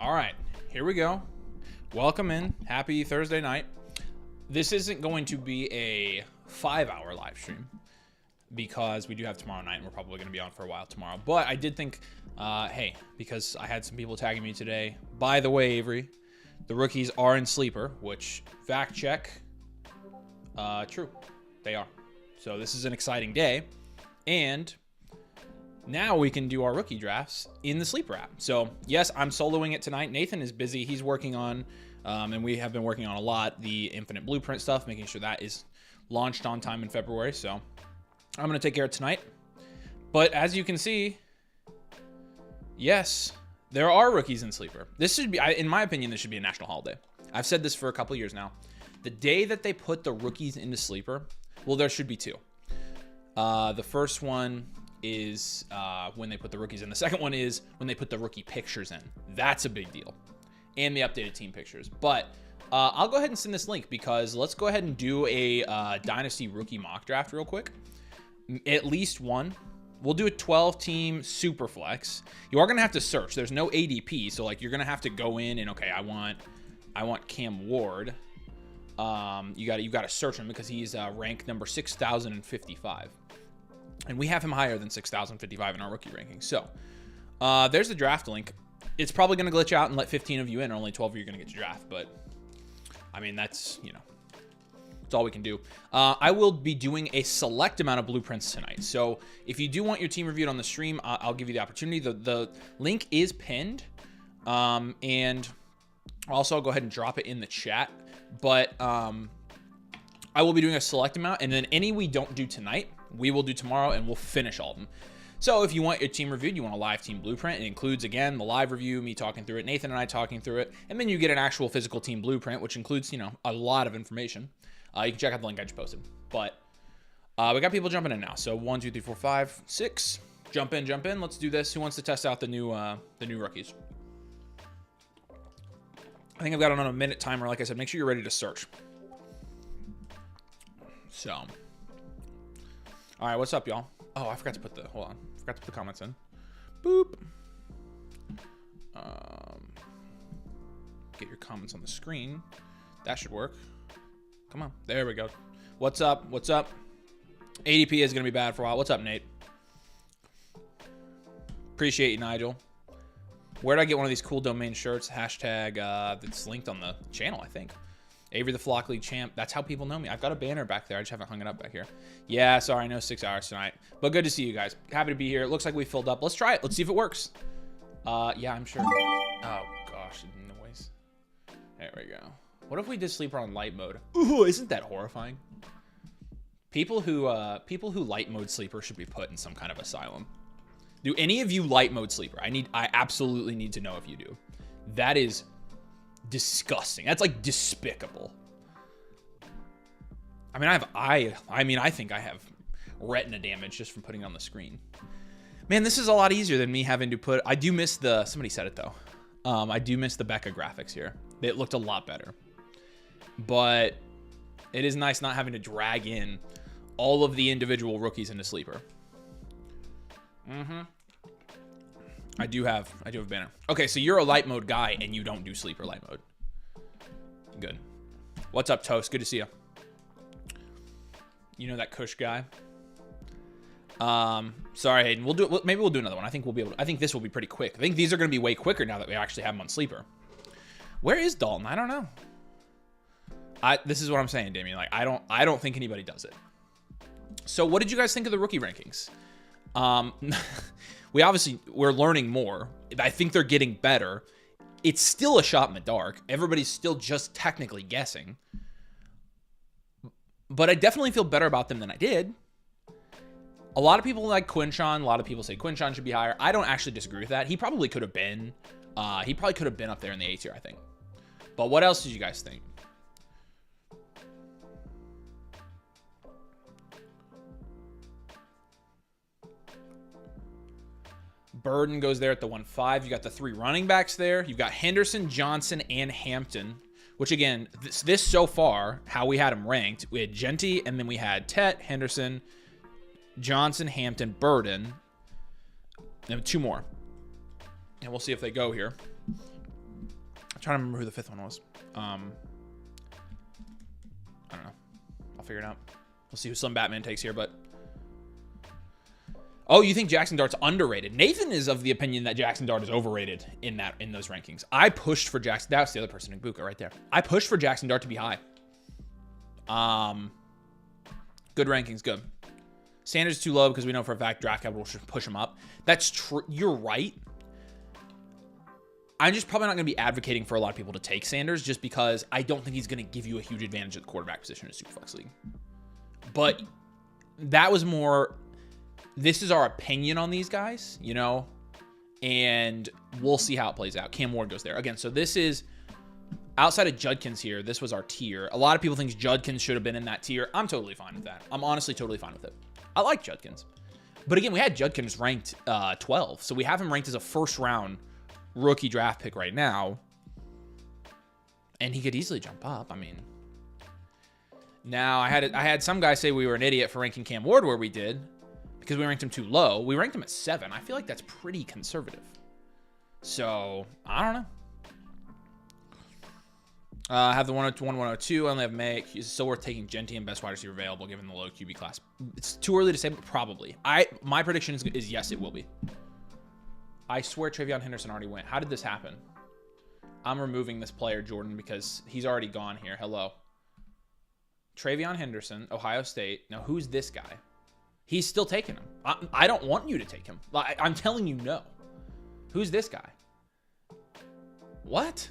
All right, here we go. Welcome in. Happy Thursday night. This isn't going to be a 5-hour live stream because we do have tomorrow night and we're probably going to be on for a while tomorrow. But I did think, hey, because I had some people tagging me today. By the way, Avery, the rookies are in sleeper, which fact check, true, they are. So this is an exciting day. And now we can do our rookie drafts in the sleeper app. So yes, I'm soloing it tonight. Nathan is busy. He's working on, and we have been working on a lot, the infinite blueprint stuff, making sure that is launched on time in February. So I'm going to take care of it tonight. But as you can see, yes, there are rookies in sleeper. This should be, in my opinion, this should be a national holiday. I've said this for a couple years now. The day that they put the rookies into sleeper, well, there should be two. The first one is when they put the rookies in. The second one is when they put the rookie pictures in. That's a big deal. And the updated team pictures. But I'll go ahead and send this link because let's go ahead and do a Dynasty rookie mock draft real quick. At least one. We'll do a 12-team super flex. You are going to have to search. There's no ADP, so like you're going to have to go in and okay, I want Cam Ward. You got to search him because he's ranked number 6,055. And we have him higher than 6,055 in our rookie ranking. So there's the draft link. It's probably going to glitch out and let 15 of you in. Only 12 of you are going to get to draft. But, I mean, that's, you know, that's all we can do. I will be doing a select amount of blueprints tonight. So if you do want your team reviewed on the stream, I'll give you the opportunity. The link is pinned. And also, I'll go ahead and drop it in the chat. But I will be doing a select amount. And then any we don't do tonight, we will do tomorrow and we'll finish all of them. So if you want your team reviewed, you want a live team blueprint, it includes, again, the live review, me talking through it, Nathan and I talking through it, and then you get an actual physical team blueprint, which includes, you know, a lot of information. You can check out the link I just posted. But we got people jumping in now. So 1, 2, 3, 4, 5, 6. Jump in. Let's do this. Who wants to test out the new rookies? I think I've got it on a minute timer. Like I said, make sure you're ready to search. So, all right, what's up, y'all? Oh, I forgot to put the, hold on. Forgot to put the comments in. Boop. Get your comments on the screen. That should work. Come on. There we go. What's up? What's up? ADP is going to be bad for a while. What's up, Nate? Appreciate you, Nigel. Where'd I get one of these cool domain shirts? Hashtag that's linked on the channel, I think. Avery the Flock League champ. That's how people know me. I've got a banner back there. I just haven't hung it up back here. Yeah, sorry. I know 6 hours tonight. But good to see you guys. Happy to be here. It looks like we filled up. Let's try it. Let's see if it works. Yeah, I'm sure. Oh, gosh. Noise. There we go. What if we did sleeper on light mode? Ooh, isn't that horrifying? People who light mode sleeper should be put in some kind of asylum. Do any of you light mode sleeper? I absolutely need to know if you do. That is disgusting. That's like despicable. I mean, I think I have retina damage just from putting it on the screen. Man, this is a lot easier than me having to put. I do miss the. Somebody said it though. I do miss the Becca graphics here. It looked a lot better. But it is nice not having to drag in all of the individual rookies into sleeper. I do have a banner. Okay, so you're a light mode guy and you don't do sleeper light mode. Good. What's up, Toast? Good to see you. You know that Kush guy. Sorry, Hayden. We'll do it. Maybe we'll do another one. I think we'll be able to, I think this will be pretty quick. I think these are going to be way quicker now that we actually have them on sleeper. Where is Dalton? I don't know. This is what I'm saying, Damien. Like, I don't think anybody does it. So what did you guys think of the rookie rankings? We're learning more. I think they're getting better. It's still a shot in the dark. Everybody's still just technically guessing. But I definitely feel better about them than I did. A lot of people like Quinshon. A lot of people say Quinshon should be higher. I don't actually disagree with that. He probably could have been. He probably could have been up there in the A tier, I think. But what else did you guys think? Burden goes there at the 1.5. You got the 3 running backs there. You've got Henderson, Johnson, and Hampton, which again, this so far, how we had them ranked, we had Genty, and then we had Tet, Henderson, Johnson, Hampton, Burden, and 2 more. And we'll see if they go here. trying to remember who the 5th one was. I don't know. I'll figure it out. We'll see who Slim Batman takes here, but... Oh, you think Jackson Dart's underrated? Nathan is of the opinion that Jackson Dart is overrated in those rankings. I pushed for Jackson... That was the other person in Buka right there. I pushed for Jackson Dart to be high. Good rankings, good. Sanders is too low because we know for a fact draft capital should push him up. That's true. You're right. I'm just probably not going to be advocating for a lot of people to take Sanders just because I don't think he's going to give you a huge advantage at the quarterback position in a Superflex league. But that was more... This is our opinion on these guys, you know, and we'll see how it plays out. Cam Ward goes there. Again, so this is outside of Judkins here. This was our tier. A lot of people think Judkins should have been in that tier. I'm totally fine with that. I'm honestly totally fine with it. I like Judkins. But again, we had Judkins ranked 12. So we have him ranked as a first-round rookie draft pick right now. And he could easily jump up. I mean, now I had some guys say we were an idiot for ranking Cam Ward where we did. Because we ranked him too low. We ranked him at 7. I feel like that's pretty conservative. So, I don't know. I have the 101, 102. I only have May. It's still worth taking Genty and best wide receiver available given the low QB class. It's too early to say, but probably. My prediction is yes, it will be. I swear Travion Henderson already went. How did this happen? I'm removing this player, Jordan, because he's already gone here. Hello. Travion Henderson, Ohio State. Now, who's this guy? He's still taking him. I don't want you to take him. I'm telling you no. Who's this guy? What?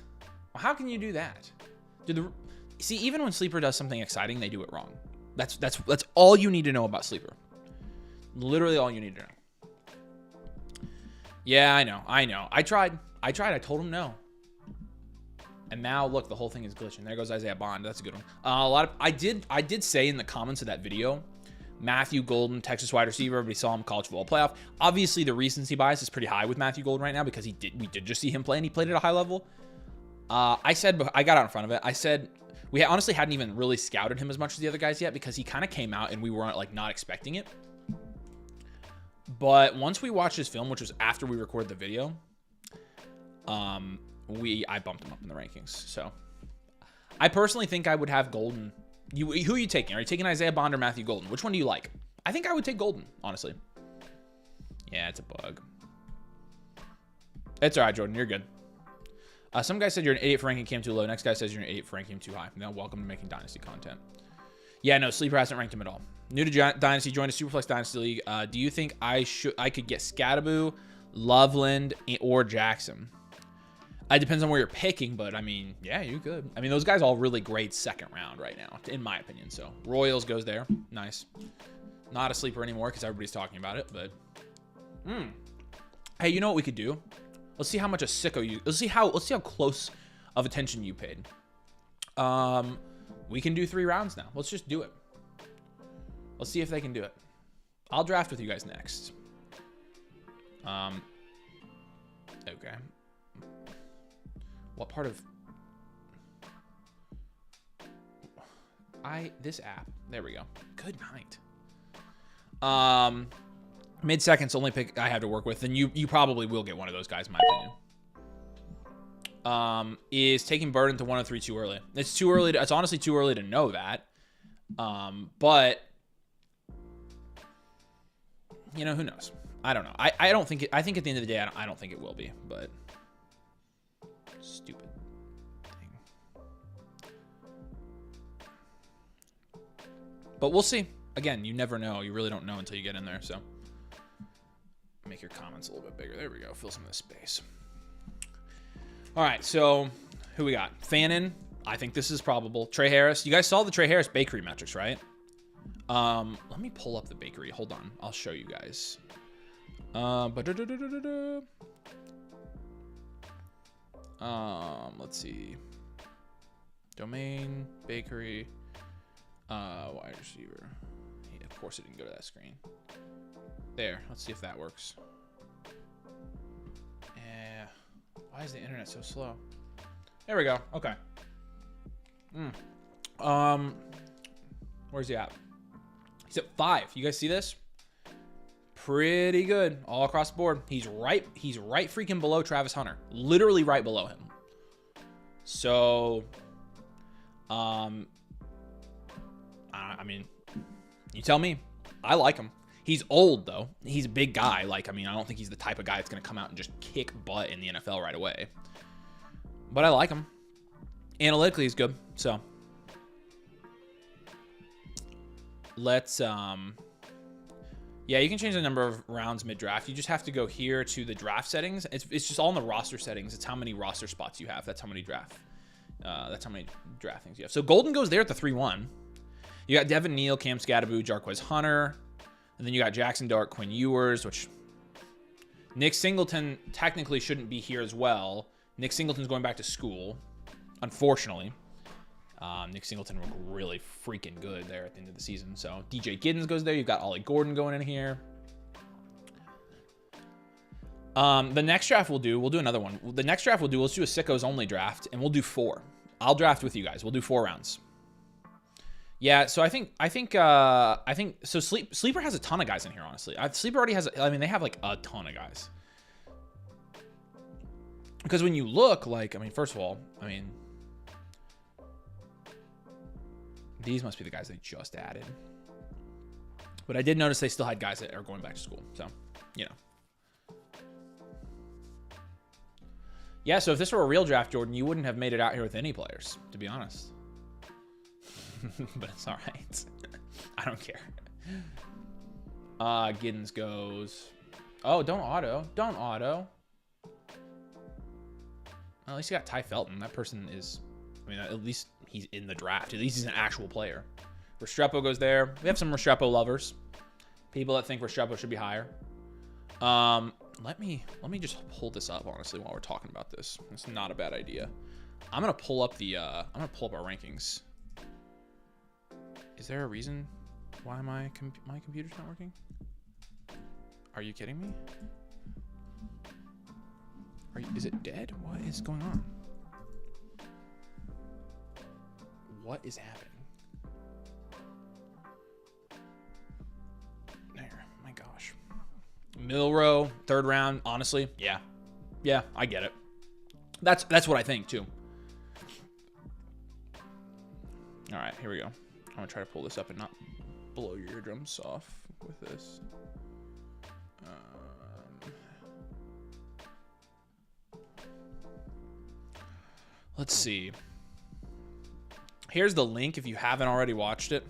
Well, how can you do that? See, even when Sleeper does something exciting, they do it wrong. That's all you need to know about Sleeper. Literally all you need to know. Yeah, I know. I tried. I told him no. And now look, the whole thing is glitching. There goes Isaiah Bond. That's a good one. I did say in the comments of that video, Matthew Golden, Texas wide receiver. Everybody saw him college football playoff. Obviously, the recency bias is pretty high with Matthew Golden right now because we did just see him play and he played at a high level. I got out in front of it. I said we honestly hadn't even really scouted him as much as the other guys yet because he kind of came out and we weren't like not expecting it. But once we watched his film, which was after we recorded the video, I bumped him up in the rankings. So I personally think I would have Golden. Who are you taking? Are you taking Isaiah Bond or Matthew Golden? Which one do you like? I think I would take Golden, honestly. Yeah, it's a bug. It's all right, Jordan. You're good. Some guy said you're an idiot for ranking Cam too low. Next guy says you're an idiot for ranking him too high. Now, welcome to making Dynasty content. Yeah, no, Sleeper hasn't ranked him at all. New to Dynasty, joined a Superflex Dynasty League. Do you think I could get Scattaboo, Loveland, or Jackson? It depends on where you're picking, but I mean, yeah, you could. I mean, those guys all really great second round right now, in my opinion. So Royals goes there. Nice. Not a sleeper anymore because everybody's talking about it, but hey, you know what we could do? Let's see how much a sicko you. Let's see how close of attention you paid. We can do 3 rounds now. Let's just do it. Let's see if they can do it. I'll draft with you guys next. Okay. What part of this app? There we go. Good night. Mid-seconds only pick I have to work with, and you probably will get one of those guys, in my opinion. Is taking Burden to 103 too early? It's too early. It's honestly too early to know that. But you know, who knows? I don't know. I don't think. I think at the end of the day, I don't think it will be. But stupid thing. But we'll see. Again, you never know. You really don't know until you get in there. So make your comments a little bit bigger. There we go. Fill some of the space. All right. So who we got? Fannin. I think this is probable. Trey Harris. You guys saw the Trey Harris bakery metrics, right? Let me pull up the bakery. Hold on. I'll show you guys. Let's see. Domain, bakery, wide receiver. Yeah, of course it didn't go to that screen. There. Let's see if that works. Yeah. Why is the internet so slow? There we go. Okay. Where's he at? He's at 5. You guys see this? Pretty good all across the board. He's right freaking below Travis Hunter. Literally right below him. So, I mean, you tell me. I like him. He's old, though. He's a big guy. Like, I mean, I don't think he's the type of guy that's going to come out and just kick butt in the NFL right away. But I like him. Analytically, he's good. So, let's, yeah, you can change the number of rounds mid-draft. You just have to go here to the draft settings. It's just all in the roster settings. It's how many roster spots you have. That's how many draft things you have. So, Golden goes there at the 3-1. You got Devin Neal, Cam Scatteraboo, Jarquez Hunter. And then you got Jackson Dart, Quinn Ewers, which Nick Singleton technically shouldn't be here as well. Nick Singleton's going back to school, unfortunately. Nick Singleton looked really freaking good there at the end of the season. So DJ Giddens goes there. You've got Ollie Gordon going in here. The next draft we'll do another one. The next draft we'll do, let's do a sickos only draft, and we'll do 4. I'll draft with you guys. We'll do 4 rounds. Yeah, so I think so. Sleeper has a ton of guys in here, honestly. Sleeper already has, I mean, they have like a ton of guys. Because when you look, like, I mean, first of all, I mean, these must be the guys they just added. But I did notice they still had guys that are going back to school. So, you know. Yeah, so if this were a real draft, Jordan, you wouldn't have made it out here with any players, to be honest. But it's all right. I don't care. Giddens goes. Oh, don't auto. Don't auto. Well, at least you got Ty Felton. That person is, I mean, at least he's in the draft. At least he's an actual player. Restrepo goes there. We have some Restrepo lovers. People that think Restrepo should be higher. Let me just pull this up, honestly, while we're talking about this. It's not a bad idea. I'm gonna pull up our rankings. Is there a reason why my computer's not working? Are you kidding me? Is it dead? What is going on? What is happening? There, my gosh. Milrow, 3rd round, honestly, yeah. Yeah, I get it. That's what I think too. All right, here we go. I'm gonna try to pull this up and not blow your eardrums off with this. Let's see. Here's the link if you haven't already watched it.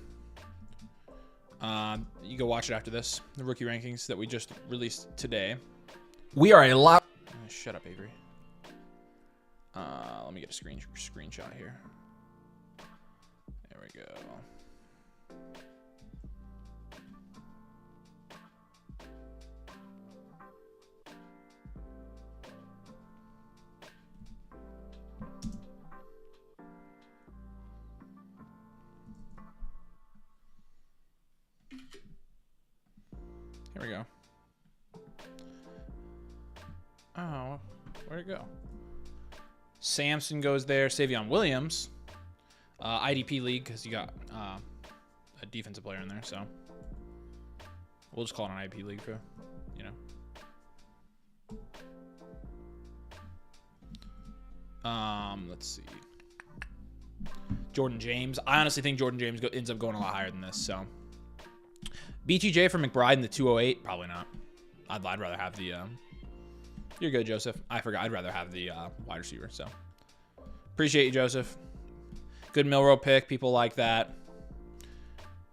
You go watch it after this. The rookie rankings that we just released today. We are a lot. Shut up, Avery. Let me get a screenshot here. There we go. Here we go. Oh, where'd it go? Samson goes there. Savion Williams. IDP league, because you got a defensive player in there, so we'll just call it an IDP league for, you know. Let's see. Jordan James. I honestly think Jordan James ends up going a lot higher than this, so. BTJ for McBride in the 208? Probably not. I'd rather have the, you're good, Joseph. I forgot. I'd rather have the wide receiver, so. Appreciate you, Joseph. Good Milrow pick. People like that.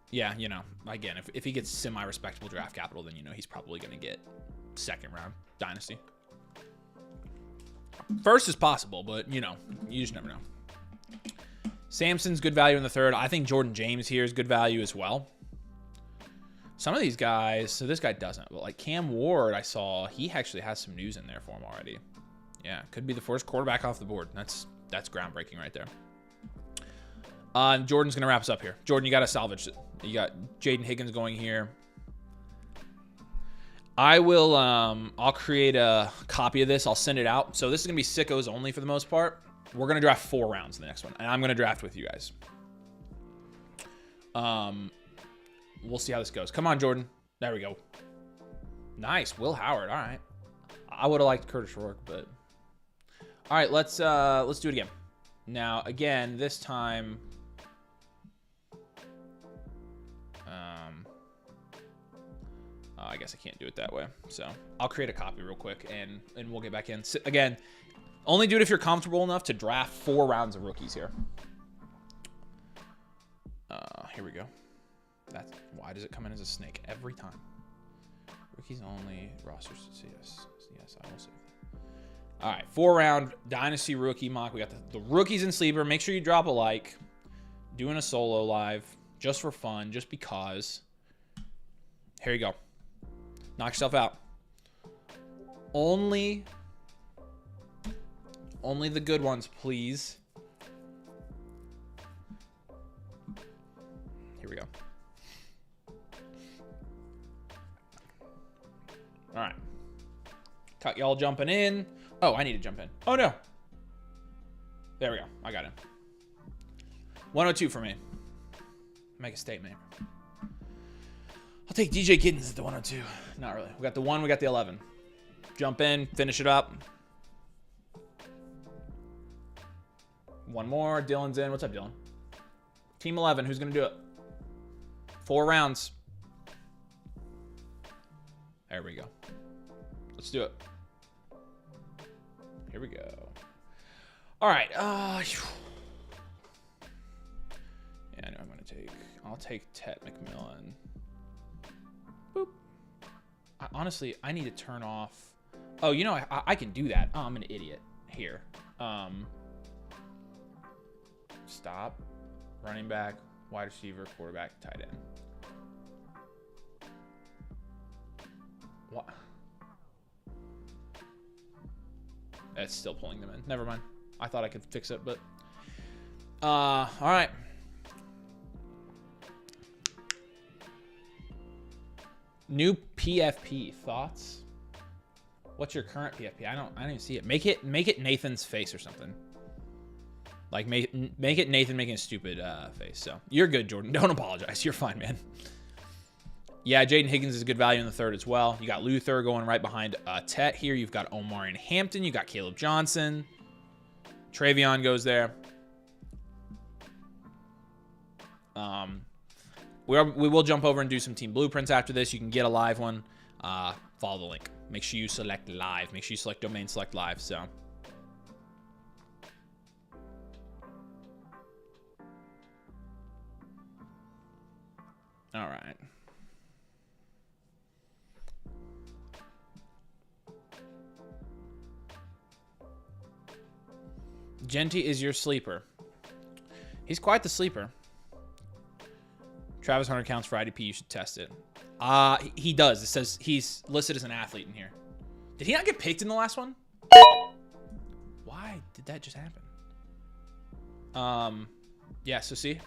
Yeah, you know, again, if he gets semi-respectable draft capital, then, you know, he's probably going to get 2nd round Dynasty. 1st is possible, but, you know, you just never know. Samson's good value in the 3rd. I think Jordan James here is good value as well. Some of these guys, so this guy doesn't, but like Cam Ward, I saw, he actually has some news in there for him already. Yeah, could be the first quarterback off the board. That's groundbreaking right there. Jordan's going to wrap us up here. Jordan, you got to salvage it. You got Jaden Higgins going here. I will, I'll create a copy of this. I'll send it out. So this is going to be sickos only for the most part. We're going to draft 4 rounds in the next one, and I'm going to draft with you guys. We'll see how this goes. Come on, Jordan. There we go. Nice. Will Howard. All right. I would have liked Curtis Rourke, but all right, let's do it again. Now, again, this time... I guess I can't do it that way. So I'll create a copy real quick, and we'll get back in. So, again, only do it if you're comfortable enough to draft 4 rounds of rookies here. Here we go. That's why does it come in as a snake every time? Rookies only, rosters. Yes, I will save that. All right, 4-round Dynasty rookie mock. We got the rookies in sleeper. Make sure you drop a like. Doing a solo live just for fun, just because. Here you go. Knock yourself out. Only the good ones, please. Here we go. All right. Cut y'all jumping in. Oh, I need to jump in. Oh, no. There we go. I got him. 102 for me. Make a statement. I'll take DJ Giddens at the 102. Not really. We got the 1, we got the 11. Jump in, finish it up. One more. Dylan's in. What's up, Dylan? Team 11. Who's going to do it? 4 rounds. There we go. Let's do it. Here we go. All right. Yeah, I know I'm going to take... I'll take Tet McMillan. Boop. Honestly, I need to turn off... Oh, you know, I can do that. Oh, I'm an idiot. Here. Stop. Running back, wide receiver, quarterback, tight end. What? That's still pulling them in. Never mind. I thought I could fix it, but... all right. New PFP. Thoughts? What's your current PFP? I don't even see it. Make it Nathan's face or something. Like, make it Nathan making a stupid face. So, you're good, Jordan. Don't apologize. You're fine, man. Yeah, Jaden Higgins is a good value in the 3rd as well. You got Luther going right behind Tet here. You've got Omar and Hampton. You got Caleb Johnson. Travion goes there. We will jump over and do some team blueprints after this. You can get a live one. Follow the link. Make sure you select live. Make sure you select domain, select live. So... All right. Genty is your sleeper. He's quite the sleeper. Travis Hunter counts for IDP. You should test it. He does. It says he's listed as an athlete in here. Did he not get picked in the last one? Why did that just happen? Yeah, so see?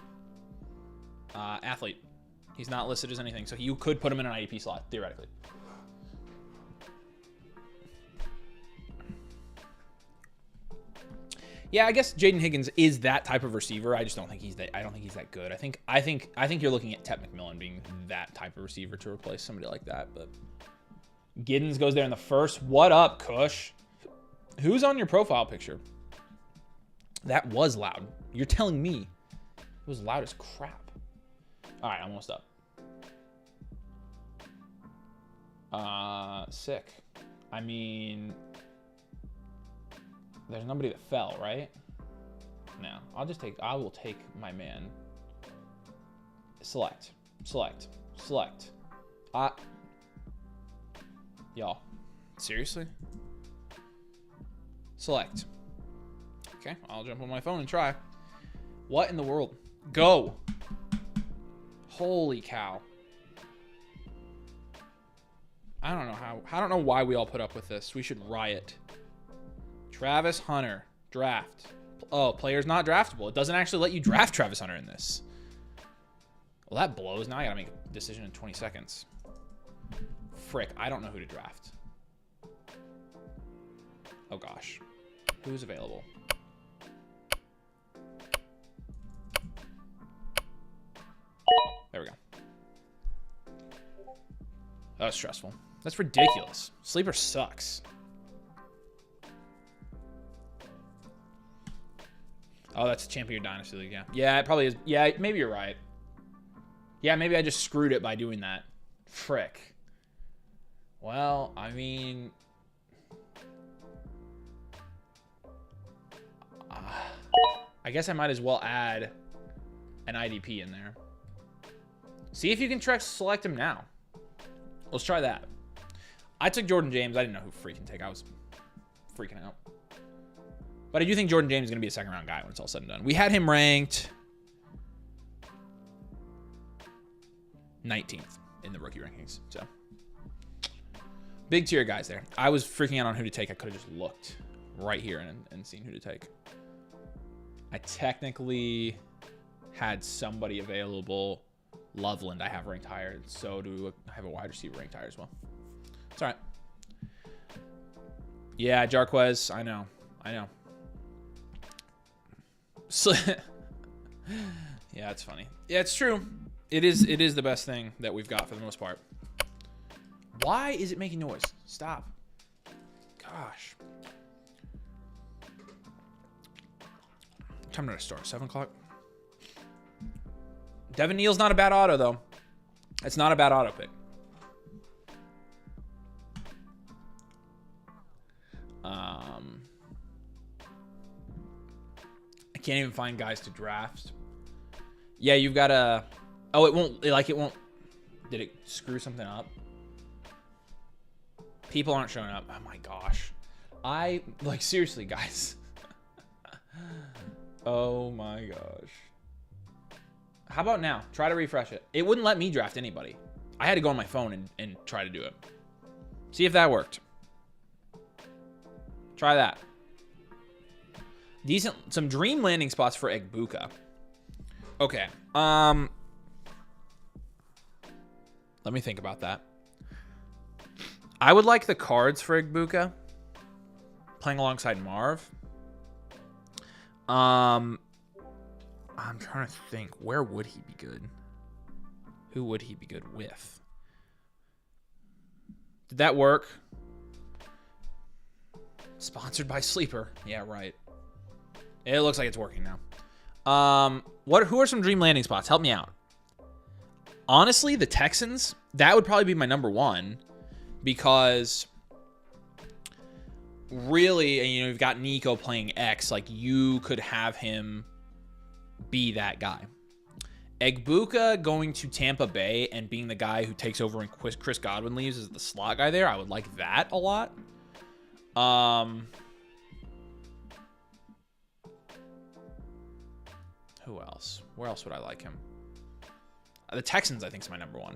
Athlete. He's not listed as anything, so you could put him in an IDP slot, theoretically. Yeah, I guess Jaden Higgins is that type of receiver. I just don't think he's that. I don't think he's that good. I think you're looking at Tet McMillan being that type of receiver to replace somebody like that. But Giddens goes there in the 1st. What up, Kush? Who's on your profile picture? That was loud. You're telling me it was loud as crap. All right, almost up. Sick. I mean, there's nobody that fell, right? No, I will take my man. Select. Y'all, seriously? Select. Okay, I'll jump on my phone and try. What in the world? Go. Holy cow. I don't know how. I don't know why we all put up with this. We should riot. Travis Hunter. Draft. Oh, player's not draftable. It doesn't actually let you draft Travis Hunter in this. Well, that blows. Now I gotta make a decision in 20 seconds. Frick, I don't know who to draft. Oh gosh. Who's available? There we go. That was stressful. That's ridiculous. Sleeper sucks. Oh, that's the Champion Dynasty League, yeah. Yeah, it probably is. Yeah, maybe you're right. Yeah, maybe I just screwed it by doing that. Frick. Well, I mean... I guess I might as well add an IDP in there. See if you can select him now. Let's try that. I took Jordan James. I didn't know who freaking take. I was freaking out. But I do think Jordan James is going to be a second round guy when it's all said and done. We had him ranked 19th in the rookie rankings. So big tier guys there. I was freaking out on who to take. I could have just looked right here and seen who to take. I technically had somebody available. Loveland I have ranked higher. So do I have a wide receiver ranked higher as well. It's all right. Yeah, Jarquez. I know. So, yeah, it's funny. Yeah, it's true. It is the best thing that we've got for the most part. Why is it making noise? Stop. Gosh. What time did I start? 7 o'clock? Devin Neal's not a bad auto, though. It's not a bad auto pick. I can't even find guys to draft. Yeah, you've got to... Oh, it won't... Did it screw something up? People aren't showing up. Oh, my gosh. Seriously, guys. Oh, my gosh. How about now? Try to refresh it. It wouldn't let me draft anybody. I had to go on my phone and try to do it. See if that worked. Try that. Decent. Some dream landing spots for Egbuka. Okay. Let me think about that. I would like the cards for Egbuka. Playing alongside Marv. I'm trying to think. Where would he be good? Who would he be good with? Did that work? Sponsored by Sleeper. Yeah, right. It looks like it's working now. Who are some dream landing spots? Help me out. Honestly, the Texans, that would probably be my number one because really, you've got Nico playing X. Like, you could have him be that guy. Egbuka going to Tampa Bay and being the guy who takes over when Chris Godwin leaves as the slot guy there. I would like that a lot. Who else? Where else would I like him? The Texans, I think, is my number one.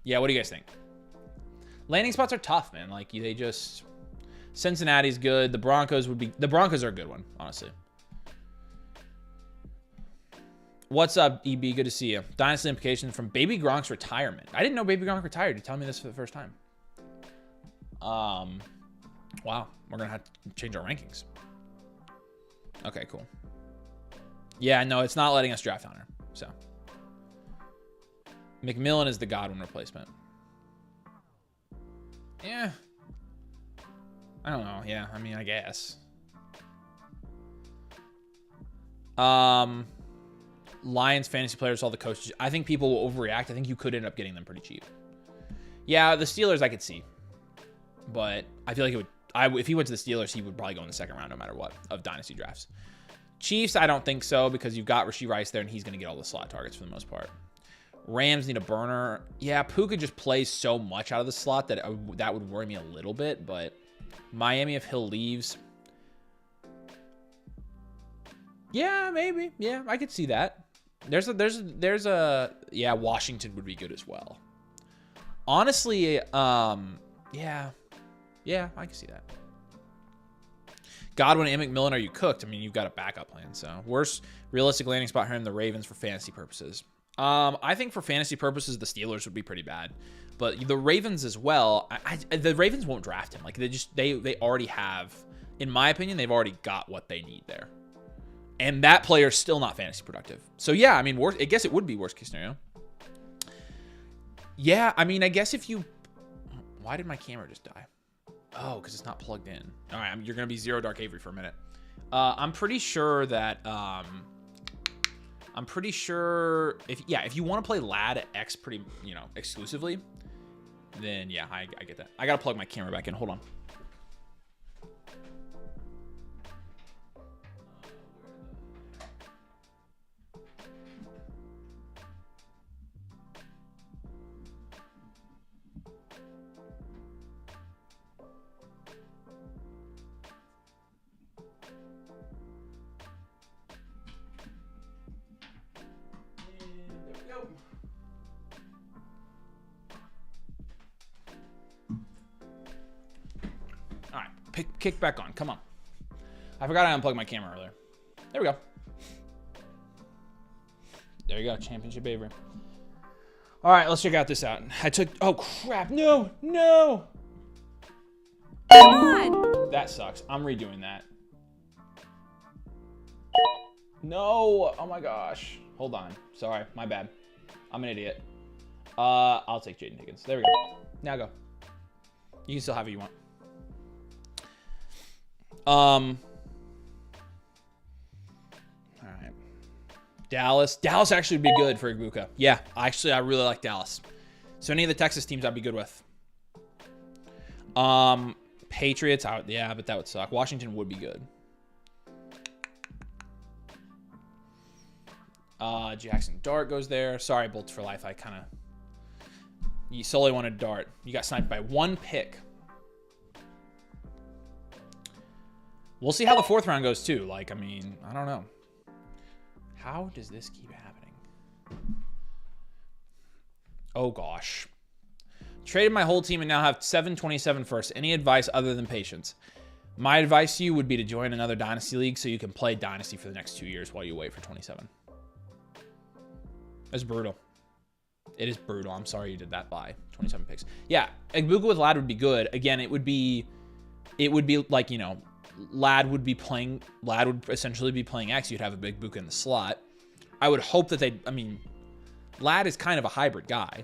Yeah, what do you guys think? Landing spots are tough, man. Like, they just... Cincinnati's good. The Broncos would be... The Broncos are a good one, honestly. What's up, EB? Good to see you. Dynasty implications from Baby Gronk's retirement. I didn't know Baby Gronk retired. You're telling me this for the first time. Wow. We're going to have to change our rankings. Okay, cool. Yeah, no, it's not letting us draft Hunter. So. McMillan is the Godwin replacement. Yeah. I don't know. Yeah, I mean, I guess. Lions fantasy players, all the coaches. I think people will overreact. I think you could end up getting them pretty cheap. Yeah, the Steelers I could see. But I feel like it would... if he went to the Steelers, he would probably go in the second round no matter what of dynasty drafts. Chiefs, I don't think so because you've got Rashee Rice there and he's going to get all the slot targets for the most part. Rams need a burner. Yeah, Puka just plays so much out of the slot that that would worry me a little bit, but Miami, if Hill leaves... Yeah, maybe. Yeah, I could see that. There's a yeah, Washington would be good as well. Honestly, yeah, I can see that. Godwin and McMillan, are you cooked? I mean, you've got a backup plan. So worst realistic landing spot for him, the Ravens for fantasy purposes. I think for fantasy purposes, the Steelers would be pretty bad, but the Ravens as well. The Ravens won't draft him. Like they already have, in my opinion, they've already got what they need there. And that player is still not fantasy productive. So, yeah, I mean, I guess it would be worst case scenario. Yeah, I mean, I guess if you... Why did my camera just die? Oh, because it's not plugged in. All right, you're going to be Zero Dark Avery for a minute. I'm pretty sure that... I'm pretty sure... If you want to play Lad at X pretty, exclusively, then yeah, I get that. I got to plug my camera back in. Hold on. Kick back on. Come on. I forgot I unplugged my camera earlier. There we go. There you go. Championship Avery. All right, let's check out this out. Oh, crap. No. Come on. That sucks. I'm redoing that. No. Oh, my gosh. Hold on. Sorry. My bad. I'm an idiot. I'll take Jaden Higgins. There we go. Now go. You can still have it you want. All right. Dallas actually would be good for Ibuka. Yeah, I really like Dallas. So any of the Texas teams I'd be good with. Patriots out. Yeah, but that would suck. Washington would be good. Jackson Dart goes there. Sorry, Bolts for Life. You solely wanted Dart. You got sniped by one pick. We'll see how the 4th round goes, too. I don't know. How does this keep happening? Oh, gosh. Traded my whole team and now have 727 first. Any advice other than patience? My advice to you would be to join another Dynasty League so you can play Dynasty for the next 2 years while you wait for 27. That's brutal. It is brutal. I'm sorry you did that by 27 picks. Yeah, Ibuka with Lad would be good. Again, it would be like, Lad would essentially be playing X. You'd have a big Buka in the slot. I would hope that Lad is kind of a hybrid guy.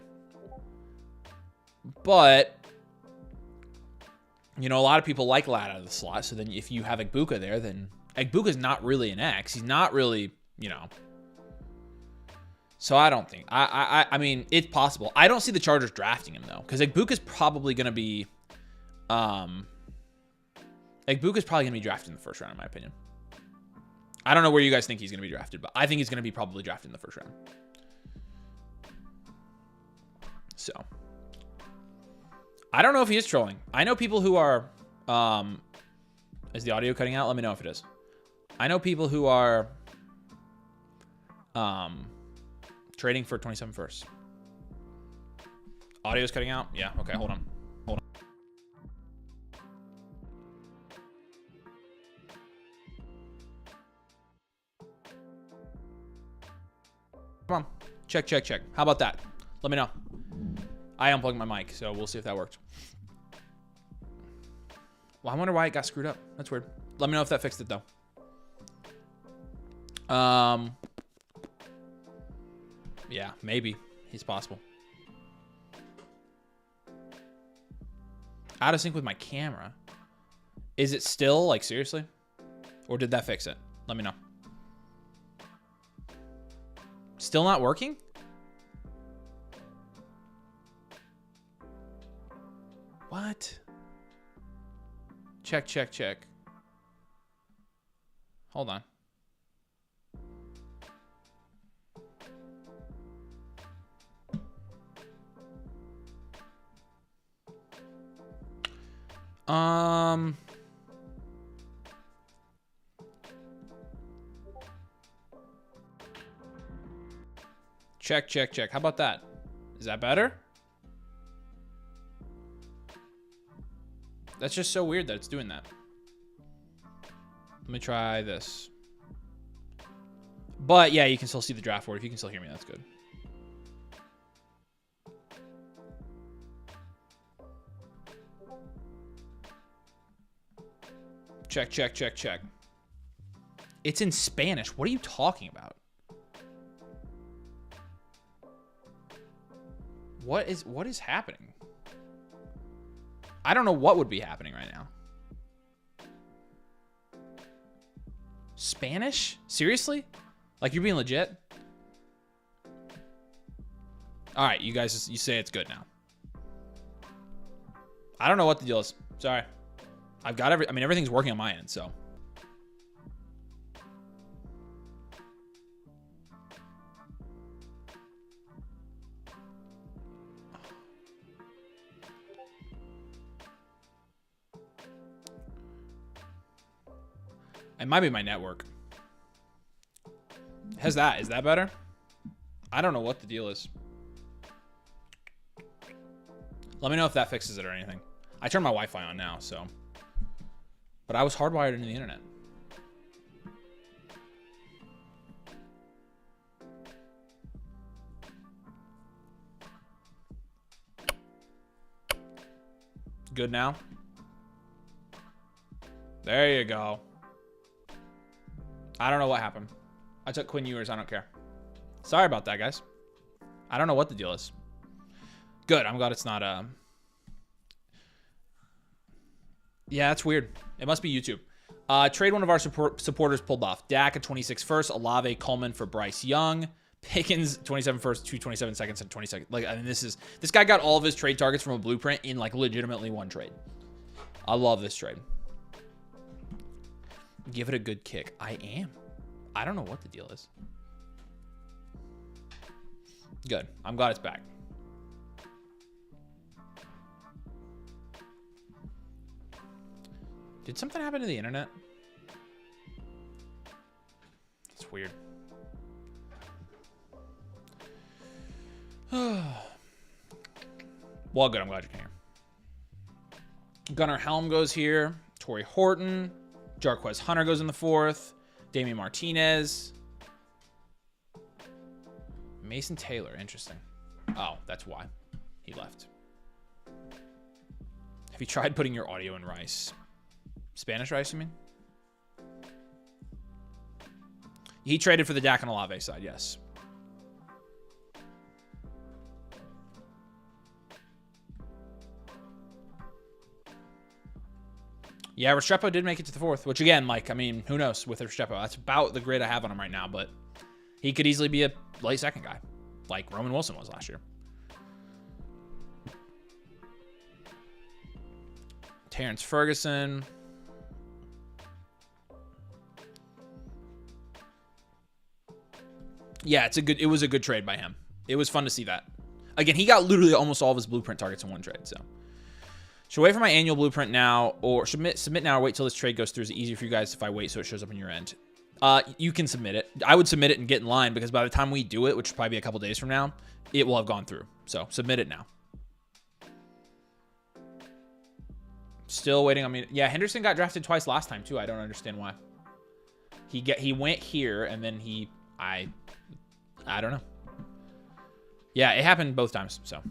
But, a lot of people like Lad out of the slot. So then if you have Ibuka there, then Igbuka's not really an X. He's not really, So I don't think. I mean, it's possible. I don't see the Chargers drafting him, though. Because Igbuka's probably going to be... Igbuka's probably going to be drafted in the 1st round, in my opinion. I don't know where you guys think he's going to be drafted, but I think he's going to be probably drafted in the 1st round. So. I don't know if he is trolling. I know people who are... is the audio cutting out? Let me know if it is. I know people who are... trading for 27 first. Audio's cutting out? Yeah, okay, hold on. Come on. Check. How about that? Let me know. I unplugged my mic, so we'll see if that worked. Well, I wonder why it got screwed up. That's weird. Let me know if that fixed it, though. Yeah, maybe. It's possible. Out of sync with my camera. Is it still, seriously? Or did that fix it? Let me know. Still not working? What? Check. Hold on. Check. How about that? Is that better? That's just so weird that it's doing that. Let me try this. But yeah, you can still see the draft board. If you can still hear me, that's good. Check. It's in Spanish. What are you talking about? What is happening? I don't know what would be happening right now. Spanish? Seriously? Like, you're being legit? All right, you guys, you say it's good now. I don't know what the deal is. Sorry. I've got I mean, everything's working on my end, so. It might be my network. How's that? Is that better? I don't know what the deal is. Let me know if that fixes it or anything. I turned my Wi-Fi on now, so. But I was hardwired into the internet. Good now? There you go. I don't know what happened. I took Quinn Ewers. I don't care. Sorry about that, guys. I don't know what the deal is. Good. I'm glad it's not... Yeah, that's weird. It must be YouTube. Trade one of our supporters pulled off. Dak at 26 first. Olave Coleman for Bryce Young. Pickens 27 first, 227 seconds, and 20 seconds. Like, I mean, this guy got all of his trade targets from a blueprint in like legitimately one trade. I love this trade. Give it a good kick. I am. I don't know what the deal is. Good. I'm glad it's back. Did something happen to the internet? It's weird. Well, good. I'm glad you came here. Gunnar Helm goes here. Torrey Horton. Jarquez Hunter goes in the 4th. Damian Martinez. Mason Taylor. Interesting. Oh, that's why he left. Have you tried putting your audio in rice? Spanish rice, you mean? He traded for the Dak and Olave side, yes. Yeah, Restrepo did make it to the 4th, which again, like, I mean, who knows with Restrepo? That's about the grade I have on him right now, but he could easily be a late second guy, like Roman Wilson was last year. Terrence Ferguson. Yeah, it was a good trade by him. It was fun to see that. Again, he got literally almost all of his blueprint targets in one trade, so. Should wait for my annual blueprint now, or submit now, or wait till this trade goes through? Is it easier for you guys if I wait so it shows up on your end? You can submit it. I would submit it and get in line, because by the time we do it, which will probably be a couple days from now, it will have gone through. So submit it now. Still waiting on me. Yeah, Henderson got drafted twice last time too. I don't understand why. He went here and then I don't know. Yeah, it happened both times. So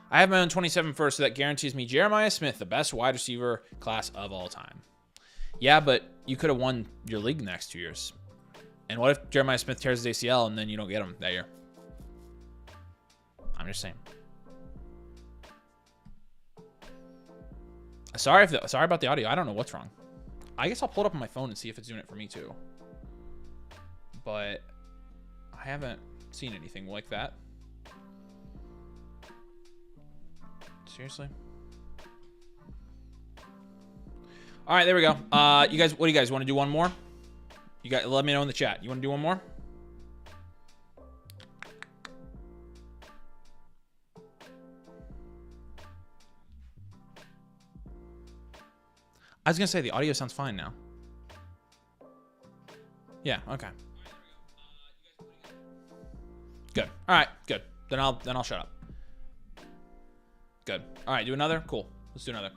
I have my own 27 first, so that guarantees me Jeremiah Smith, the best wide receiver class of all time. Yeah, but you could have won your league the next 2 years. And what if Jeremiah Smith tears his ACL and then you don't get him that year? I'm just saying. Sorry about the audio. I don't know what's wrong. I guess I'll pull it up on my phone and see if it's doing it for me too. But I haven't seen anything like that. Seriously? All right, there we go. You guys, what do you guys want to do? One more? You guys, let me know in the chat. You want to do one more? I was gonna say the audio sounds fine now. Yeah. Okay. Good. All right. Good. Then I'll shut up. Good. All right. Do another. Cool. Let's do another.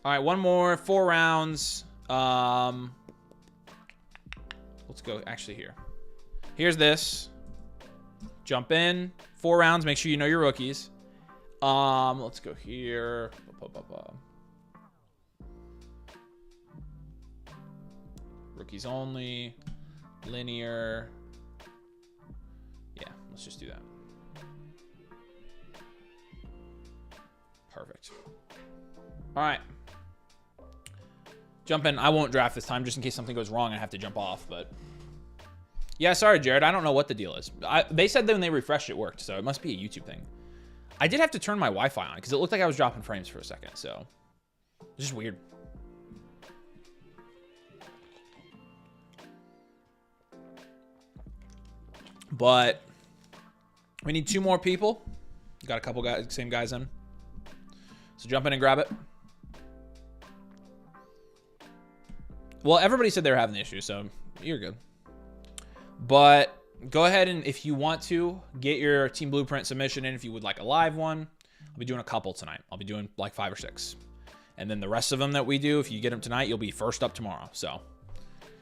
All right. One more. 4 rounds. Let's go. Actually, here. Here's this. Jump in. 4 rounds. Make sure you know your rookies. Let's go here. Rookies only. Linear. Yeah, let's just do that. Perfect. All right. Jump in. I won't draft this time just in case something goes wrong and I have to jump off. But yeah, sorry, Jared. I don't know what the deal is. They said that when they refreshed it worked, so it must be a YouTube thing. I did have to turn my Wi-Fi on because it looked like I was dropping frames for a second. So it's just weird. But we need 2 more people. Got a couple guys, same guys in. So jump in and grab it. Well, everybody said they were having the issue, so you're good. But go ahead and if you want to get your team blueprint submission in, if you would like a live one, I'll be doing a couple tonight. I'll be doing like 5 or 6. And then the rest of them that we do, if you get them tonight, you'll be first up tomorrow. So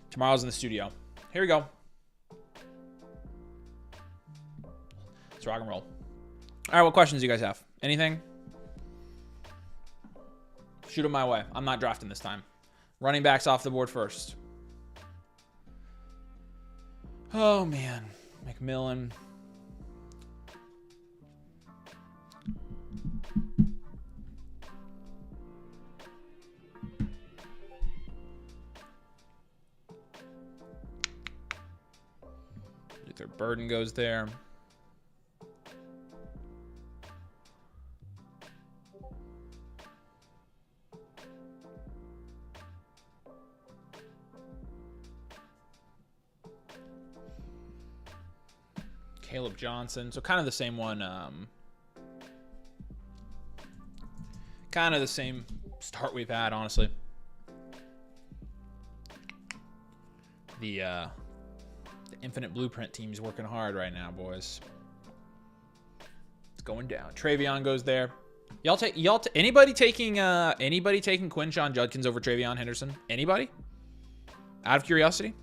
tomorrow's in the studio. Here we go. Let's rock and roll. All right, what questions do you guys have? Anything? Shoot them my way. I'm not drafting this time. Running backs off the board first. Oh, man. McMillan. Luther Burden goes there. Caleb Johnson. So kind of the same one. Kind of the same start we've had, honestly. The Infinite Blueprint team's working hard right now, boys. It's going down. Travion goes there. Anybody taking Quinshon Judkins over Travion Henderson? Anybody? Out of curiosity?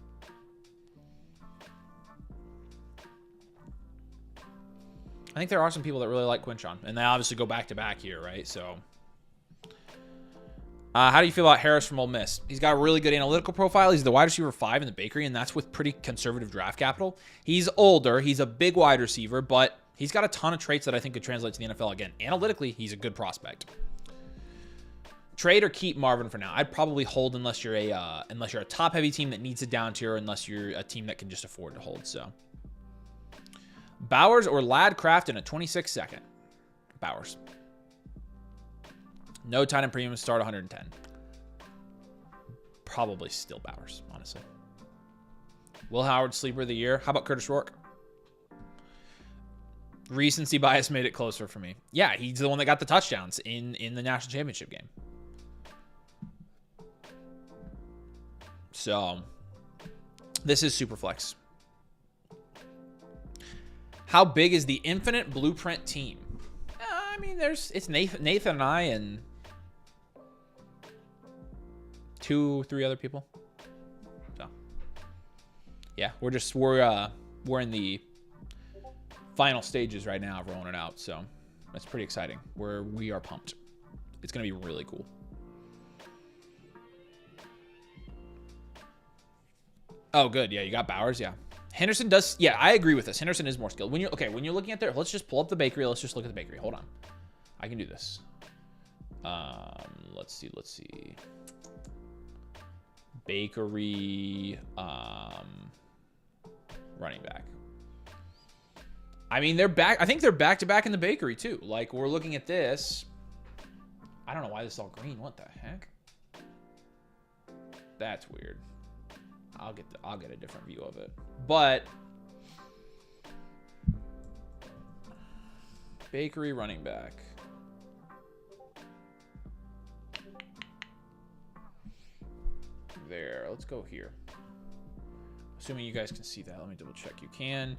I think there are some people that really like Quinshon, and they obviously go back to back here, right? So, how do you feel about Harris from Ole Miss? He's got a really good analytical profile. He's the wide receiver 5 in the bakery, and that's with pretty conservative draft capital. He's older. He's a big wide receiver, but he's got a ton of traits that I think could translate to the NFL. Again, analytically, he's a good prospect. Trade or keep Marvin for now. I'd probably hold unless you're a top-heavy team that needs a down tier, unless you're a team that can just afford to hold. So. Bowers or Ladcraft in a 26 second. Bowers. No tight end premium, start 110. Probably still Bowers, honestly. Will Howard, sleeper of the year. How about Curtis Rourke? Recency bias made it closer for me. Yeah, he's the one that got the touchdowns in the national championship game. So, this is super flex. How big is the Infinite Blueprint team? I mean, it's Nathan and I and 2-3 other people. So, yeah, we're in the final stages right now of rolling it out. So, that's pretty exciting. We are pumped. It's gonna be really cool. Oh, good. Yeah, you got Bowers. Yeah. Henderson does, yeah, I agree with this. Henderson is more skilled. When you're looking at there, let's just pull up the bakery. Let's just look at the bakery. Hold on. I can do this. Let's see. Bakery, running back. I mean, they're back. I think they're back to back in the bakery too. Like, we're looking at this. I don't know why this is all green. What the heck? That's weird. I'll get a different view of it. But bakery running back. There. Let's go here. Assuming you guys can see that. Let me double check. You can.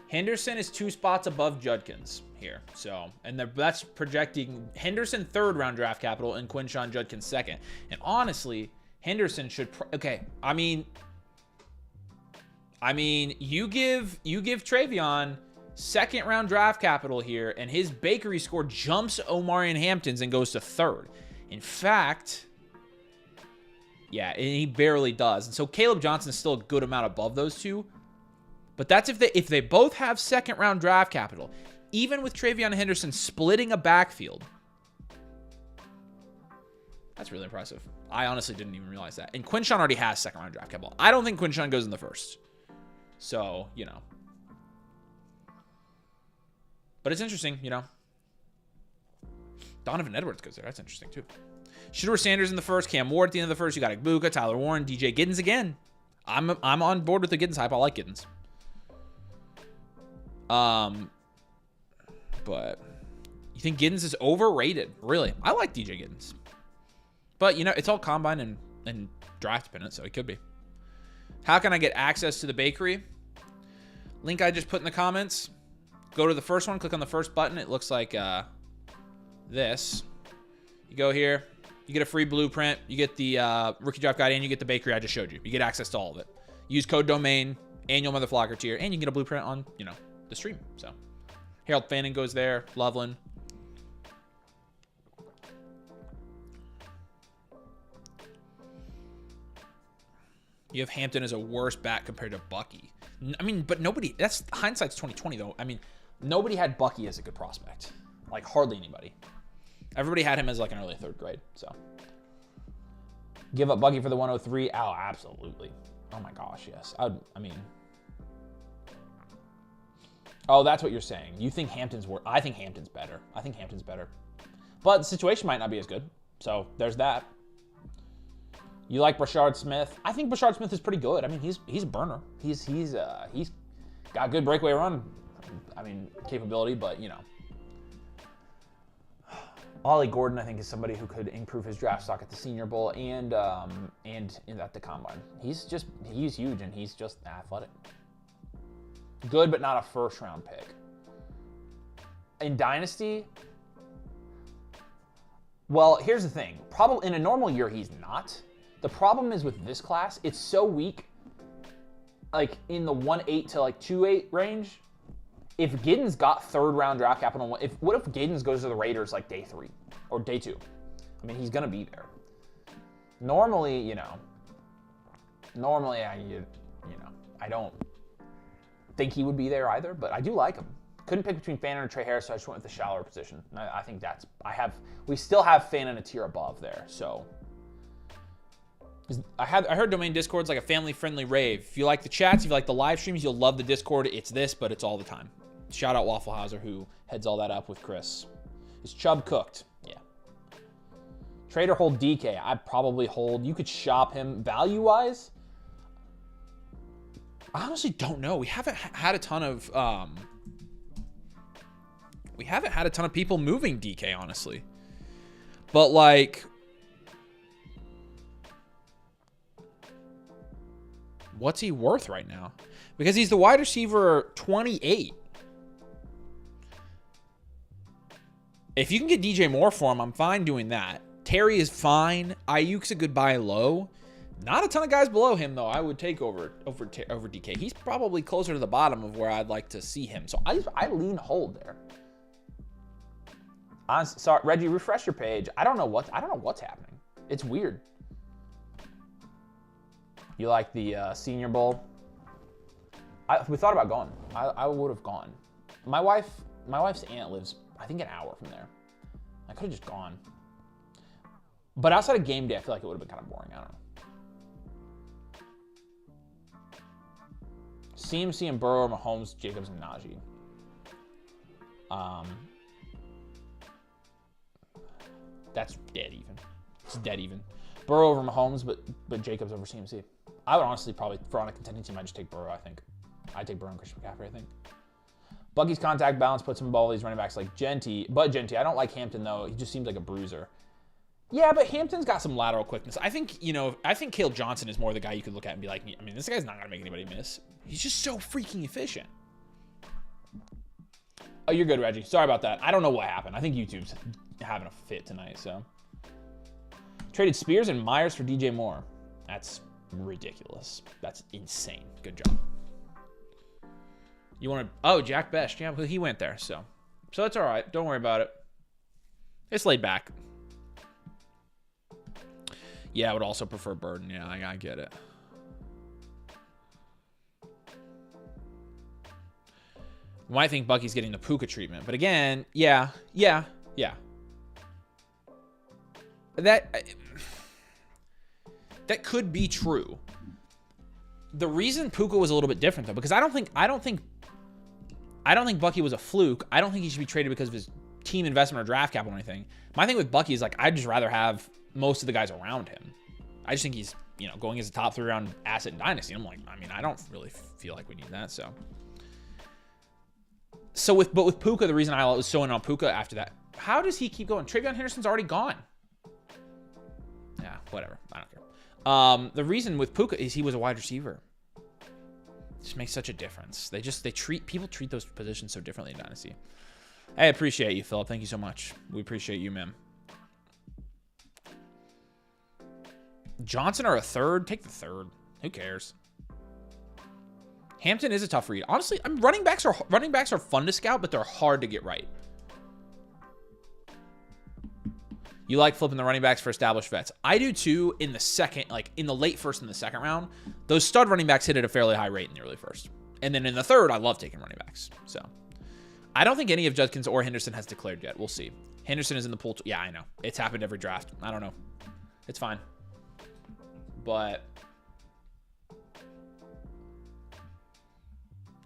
Henderson is 2 spots above Judkins here. So, and that's projecting Henderson 3rd round draft capital and Quinshon Judkins 2nd. And honestly, Henderson should, okay. I mean, you give Travion 2nd round draft capital here, and his bakery score jumps Omarion Hampton's and goes to 3rd. In fact, yeah, and he barely does. And so Caleb Johnson is still a good amount above those two. But that's if they both have 2nd round draft capital. even with Travion Henderson splitting a backfield. That's really impressive. I honestly didn't even realize that. And Quinshon already has second round draft capital. I don't think Quinshon goes in the first. So, you know. But it's interesting, you know. Donovan Edwards goes there. That's interesting, too. Shedeur Sanders in the first. Cam Ward at the end of the first. You got Igbuka, Tyler Warren, DJ Giddens again. I'm on board with the Giddens hype. I like Giddens. But you think Giddens is overrated? Really? I like DJ Giddens. But, you know, it's all combine and draft dependent, so it could be. How can I get access to the bakery? Link I just put in the comments. Go to the first one. Click on the first button. It looks like this. You go here. You get a free blueprint. You get the rookie draft guide, and you get the bakery I just showed you. You get access to all of it. Use code domain, annual Motherflocker tier, and you can get a blueprint on, you know, the stream. So Harold Fanning goes there. Loveland. You have Hampton as a worse bat compared to Bucky. I mean, but nobody, that's hindsight's 2020 though. I mean, nobody had Bucky as a good prospect. Like hardly anybody. Everybody had him as like an early third grade. So give up Bucky for the 103. Oh, absolutely. Oh my gosh, yes. I mean, oh, that's what you're saying. You think Hampton's worse. I think Hampton's better. I think Hampton's better. But the situation might not be as good. So there's that. You like Brashard Smith? I think Brashard Smith is pretty good. I mean, he's a burner. He's got good breakaway run. I mean, capability, but you know. Ollie Gordon, I think, is somebody who could improve his draft stock at the Senior Bowl and at the Combine. He's huge and he's just athletic. Good, but not a first round pick. In Dynasty, well, here's the thing. Probably in a normal year, he's not. The problem is with this class, it's so weak, like in the 1.8 to like 2.8 range. If Giddens got third round draft capital, what if Giddens goes to the Raiders like day 3 or day 2? I mean, he's gonna be there. Normally, you know, I don't think he would be there either, but I do like him. Couldn't pick between Fannin or Trey Harris, so I just went with the shallower position. I think we still have Fannin a tier above there, so. I heard Domain Discord's like a family-friendly rave. If you like the chats, if you like the live streams, you'll love the Discord. It's this, but it's all the time. Shout out Waffle Hauser, who heads all that up with Chris. Is Chubb cooked? Yeah. Trade or hold DK? I'd probably hold. You could shop him value-wise. I honestly don't know. We haven't had a ton of people moving DK, honestly. But like, what's he worth right now? Because he's the wide receiver 28. If you can get DJ Moore for him, I'm fine doing that. Terry is fine. Ayuk's a good buy low. Not a ton of guys below him, though, I would take over DK. He's probably closer to the bottom of where I'd like to see him. So I lean hold there. Sorry, Reggie, refresh your page. I don't know what's happening. It's weird. You like the Senior Bowl? We thought about going. I would have gone. My wife's aunt lives, I think, an hour from there. I could have just gone. But outside of game day, I feel like it would have been kind of boring. I don't know. CMC and Burrow, Mahomes, Jacobs, and Najee. That's dead even. It's dead even. Burrow over Mahomes, but Jacobs over CMC. I would honestly probably, for on a contending team, I'd just take Burrow, I think. I'd take Burrow and Christian McCaffrey, I think. Bucky's contact balance puts him above all these running backs like Genty. But Genty, I don't like Hampton, though. He just seems like a bruiser. Yeah, but Hampton's got some lateral quickness. I think Caleb Johnson is more the guy you could look at and be like, I mean, this guy's not going to make anybody miss. He's just so freaking efficient. Oh, you're good, Reggie. Sorry about that. I don't know what happened. I think YouTube's having a fit tonight, so. Traded Spears and Myers for DJ Moore. That's ridiculous. That's insane. Good job. You want to... Oh, Jack Best. Yeah, he went there, so it's all right. Don't worry about it. It's laid back. Yeah, I would also prefer Burden. Yeah, I get it. You might think Bucky's getting the Puka treatment, but again, yeah. That could be true. The reason Puka was a little bit different though, because I don't think Bucky was a fluke. I don't think he should be traded because of his team investment or draft capital or anything. My thing with Bucky is like, I'd just rather have most of the guys around him. I just think he's, you know, going as a top 3 round asset in Dynasty. I'm like, I mean, I don't really feel like we need that. But with Puka, the reason I was so in on Puka after that, how does he keep going? Travion Henderson's already gone. Yeah, whatever. I don't care. The reason with Puka is he was a wide receiver. It just makes such a difference. People treat those positions so differently in Dynasty. I appreciate you, Philip. Thank you so much. We appreciate you, man. Johnson or a third? Take the third. Who cares? Hampton is a tough read. Honestly, running backs are fun to scout, but they're hard to get right. You like flipping the running backs for established vets. I do too in the second, like in the late first and the second round. Those stud running backs hit at a fairly high rate in the early first. And then in the third, I love taking running backs. So I don't think any of Judkins or Henderson has declared yet. We'll see. Henderson is in the pool. Yeah, I know. It's happened every draft. I don't know. It's fine. But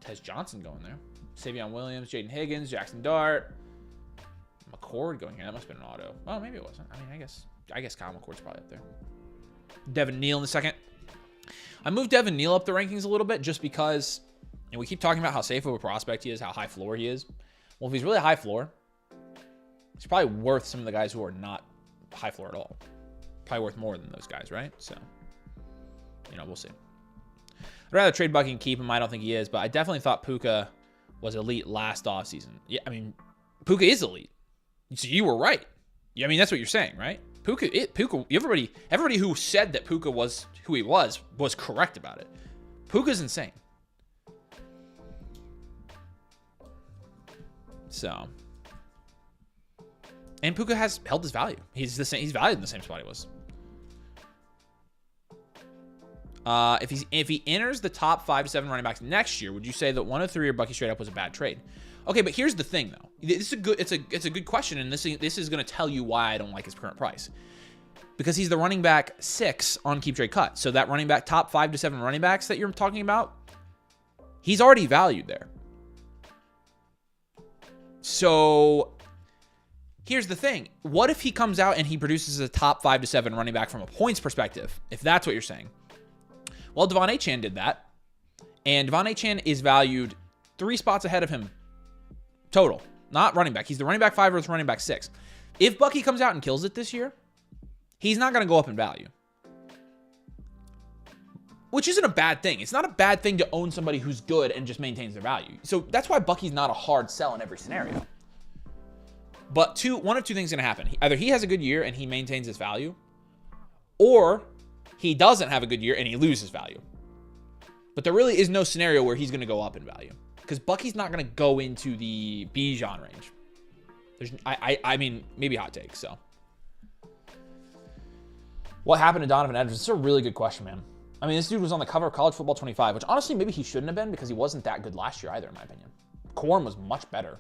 Tez Johnson going there. Savion Williams, Jaden Higgins, Jackson Dart. McCord going here. That must have been an auto. Oh, maybe it wasn't. I mean, I guess Kyle McCord's probably up there. Devin Neal in the second. I moved Devin Neal up the rankings a little bit just because, and we keep talking about how safe of a prospect he is, how high floor he is. Well, if he's really high floor, he's probably worth some of the guys who are not high floor at all. Probably worth more than those guys, right? So, you know, we'll see. I'd rather trade Bucky and keep him. I don't think he is, but I definitely thought Puka was elite last offseason. Yeah, I mean, Puka is elite. So you were right. Yeah, I mean, that's what you're saying, right? Puka, everybody who said that Puka was who he was correct about it. Puka's insane. So, and Puka has held his value. He's the same. He's valued in the same spot he was. If he enters the top 5 to 7 running backs next year, would you say that 103 or Bucky straight up was a bad trade? Okay, but here's the thing though. This is a good. It's a good question, and this is going to tell you why I don't like his current price. Because he's the running back 6 on Keep Trade Cut. So that running back top 5 to 7 running backs that you're talking about, he's already valued there. So here's the thing. What if he comes out and he produces a top 5 to 7 running back from a points perspective? If that's what you're saying. Well, Devon Achane did that. And Devon Achane is valued 3 spots ahead of him total. Not running back. He's the running back 5 or the running back 6. If Bucky comes out and kills it this year, he's not going to go up in value. Which isn't a bad thing. It's not a bad thing to own somebody who's good and just maintains their value. So that's why Bucky's not a hard sell in every scenario. But one of two things is going to happen. Either he has a good year and he maintains his value, or he doesn't have a good year and he loses value. But there really is no scenario where he's going to go up in value. Because Bucky's not going to go into the Bijan range. I mean, maybe hot take, so. What happened to Donovan Edwards? This is a really good question, man. I mean, this dude was on the cover of College Football 25, which honestly, maybe he shouldn't have been because he wasn't that good last year either, in my opinion. Corn was much better.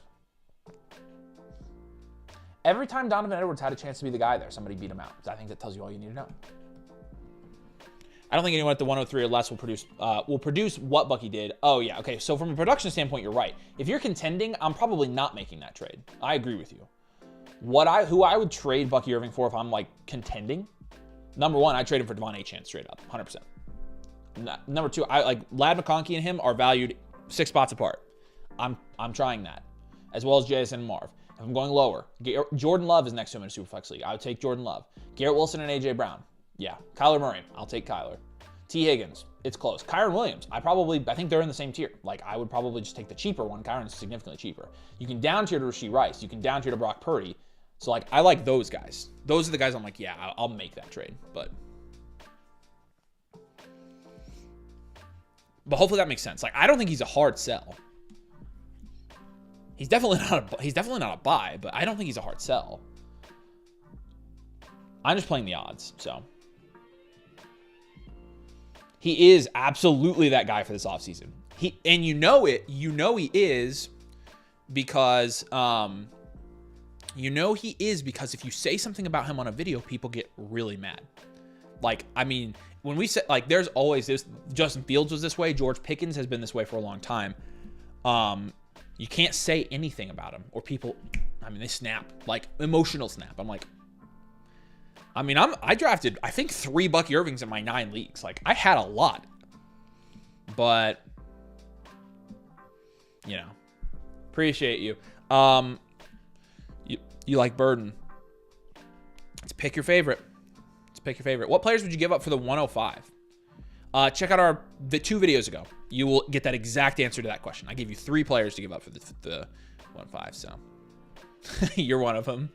Every time Donovan Edwards had a chance to be the guy there, somebody beat him out. I think that tells you all you need to know. I don't think anyone at the 103 or less will produce what Bucky did. Oh, yeah. Okay, so from a production standpoint, you're right. If you're contending, I'm probably not making that trade. I agree with you. Who I would trade Bucky Irving for if I'm, like, contending, number one, I'd trade him for Devon Achane straight up, 100%. Number two, Lad McConkey and him are valued 6 spots apart. I'm trying that, as well as JSN and Marv. If I'm going lower, Jordan Love is next to him in a Superflex league. I would take Jordan Love. Garrett Wilson and A.J. Brown. Yeah. Kyler Murray. I'll take Kyler. T. Higgins. It's close. Kyron Williams. I think they're in the same tier. Like, I would probably just take the cheaper one. Kyron's significantly cheaper. You can down tier to Rashee Rice. You can down tier to Brock Purdy. So, like, I like those guys. Those are the guys I'm like, yeah, I'll make that trade. But hopefully that makes sense. Like, I don't think he's a hard sell. He's definitely not a buy, but I don't think he's a hard sell. I'm just playing the odds, so. He is absolutely that guy for this offseason. And you know he is because you know he is, because if you say something about him on a video, people get really mad. Like, I mean, when we say, like, there's always this, Justin Fields was this way, George Pickens has been this way for a long time. You can't say anything about him, or people, I mean, they snap, like emotional snap. I'm like, I mean, I drafted, I think 3 Bucky Irvings in my 9 leagues. Like, I had a lot, but you know, appreciate you. You like Burden. Let's pick your favorite. What players would you give up for the 105? Check out the 2 videos ago. You will get that exact answer to that question. I gave you 3 players to give up for the 105. So you're one of them.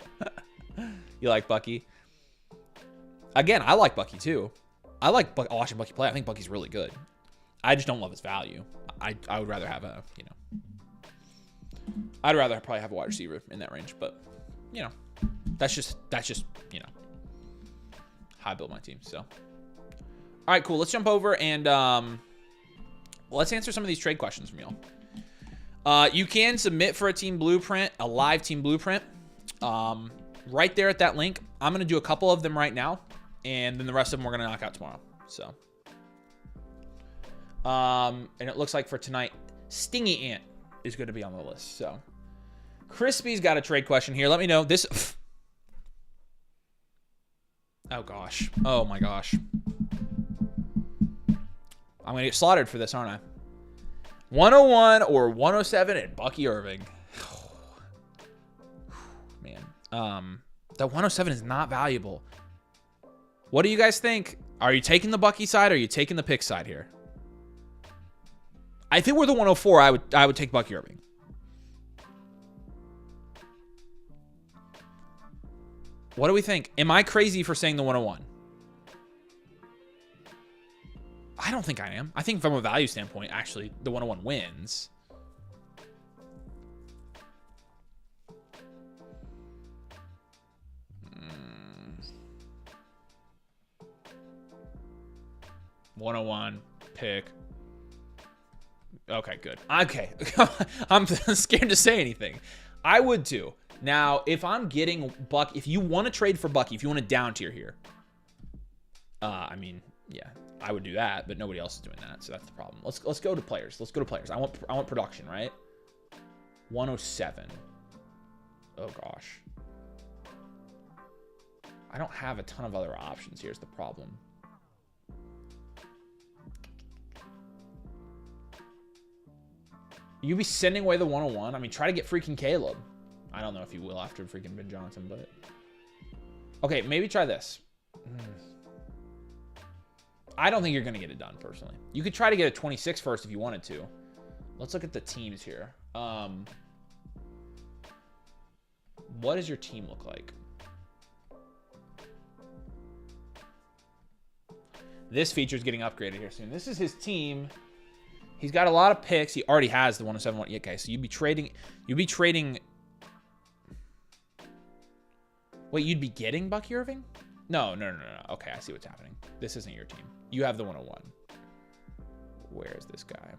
You like Bucky. Again, I like Bucky too. I like watching Bucky play. I think Bucky's really good. I just don't love his value. I would rather have a, you know, I'd rather probably have a wide receiver in that range, but you know, that's just, you know, how I build my team. So, all right, cool. Let's jump over and let's answer some of these trade questions from y'all. You can submit for a team blueprint, a live team blueprint, right there at that link. I'm going to do a couple of them right now, and then the rest of them we're going to knock out tomorrow. So, and it looks like for tonight, Stingy Ant is going to be on the list. So, Crispy's got a trade question here. Let me know. This. Oh, gosh. Oh, my gosh. I'm going to get slaughtered for this, aren't I? 101 or 107 at Bucky Irving. Man. That 107 is not valuable. What do you guys think? Are you taking the Bucky side or are you taking the pick side here? If it were the 104, I would take Bucky Irving. What do we think? Am I crazy for saying the 101? I don't think I am. I think from a value standpoint, actually, the 101 wins. Mm. 101 pick. Okay, good. Okay. I'm scared to say anything. I would too. Now, if I'm getting Buck, if you want to trade for Bucky, if you want to down tier here, I mean, yeah, I would do that, but nobody else is doing that, so that's the problem. Let's go to players. Let's go to players. I want production, right? 107. Oh gosh. I don't have a ton of other options. Here's the problem. You be sending away the 101? I mean, try to get freaking Caleb. I don't know if you will after freaking Ben Johnson, but... Okay, maybe try this. I don't think you're going to get it done, personally. You could try to get a 26 first if you wanted to. Let's look at the teams here. What does your team look like? This feature is getting upgraded here soon. This is his team. He's got a lot of picks. He already has the 107. Yeah, okay, so you'd be trading... Wait, you'd be getting Bucky Irving? No. Okay, I see what's happening. This isn't your team. You have the 101. Where is this guy?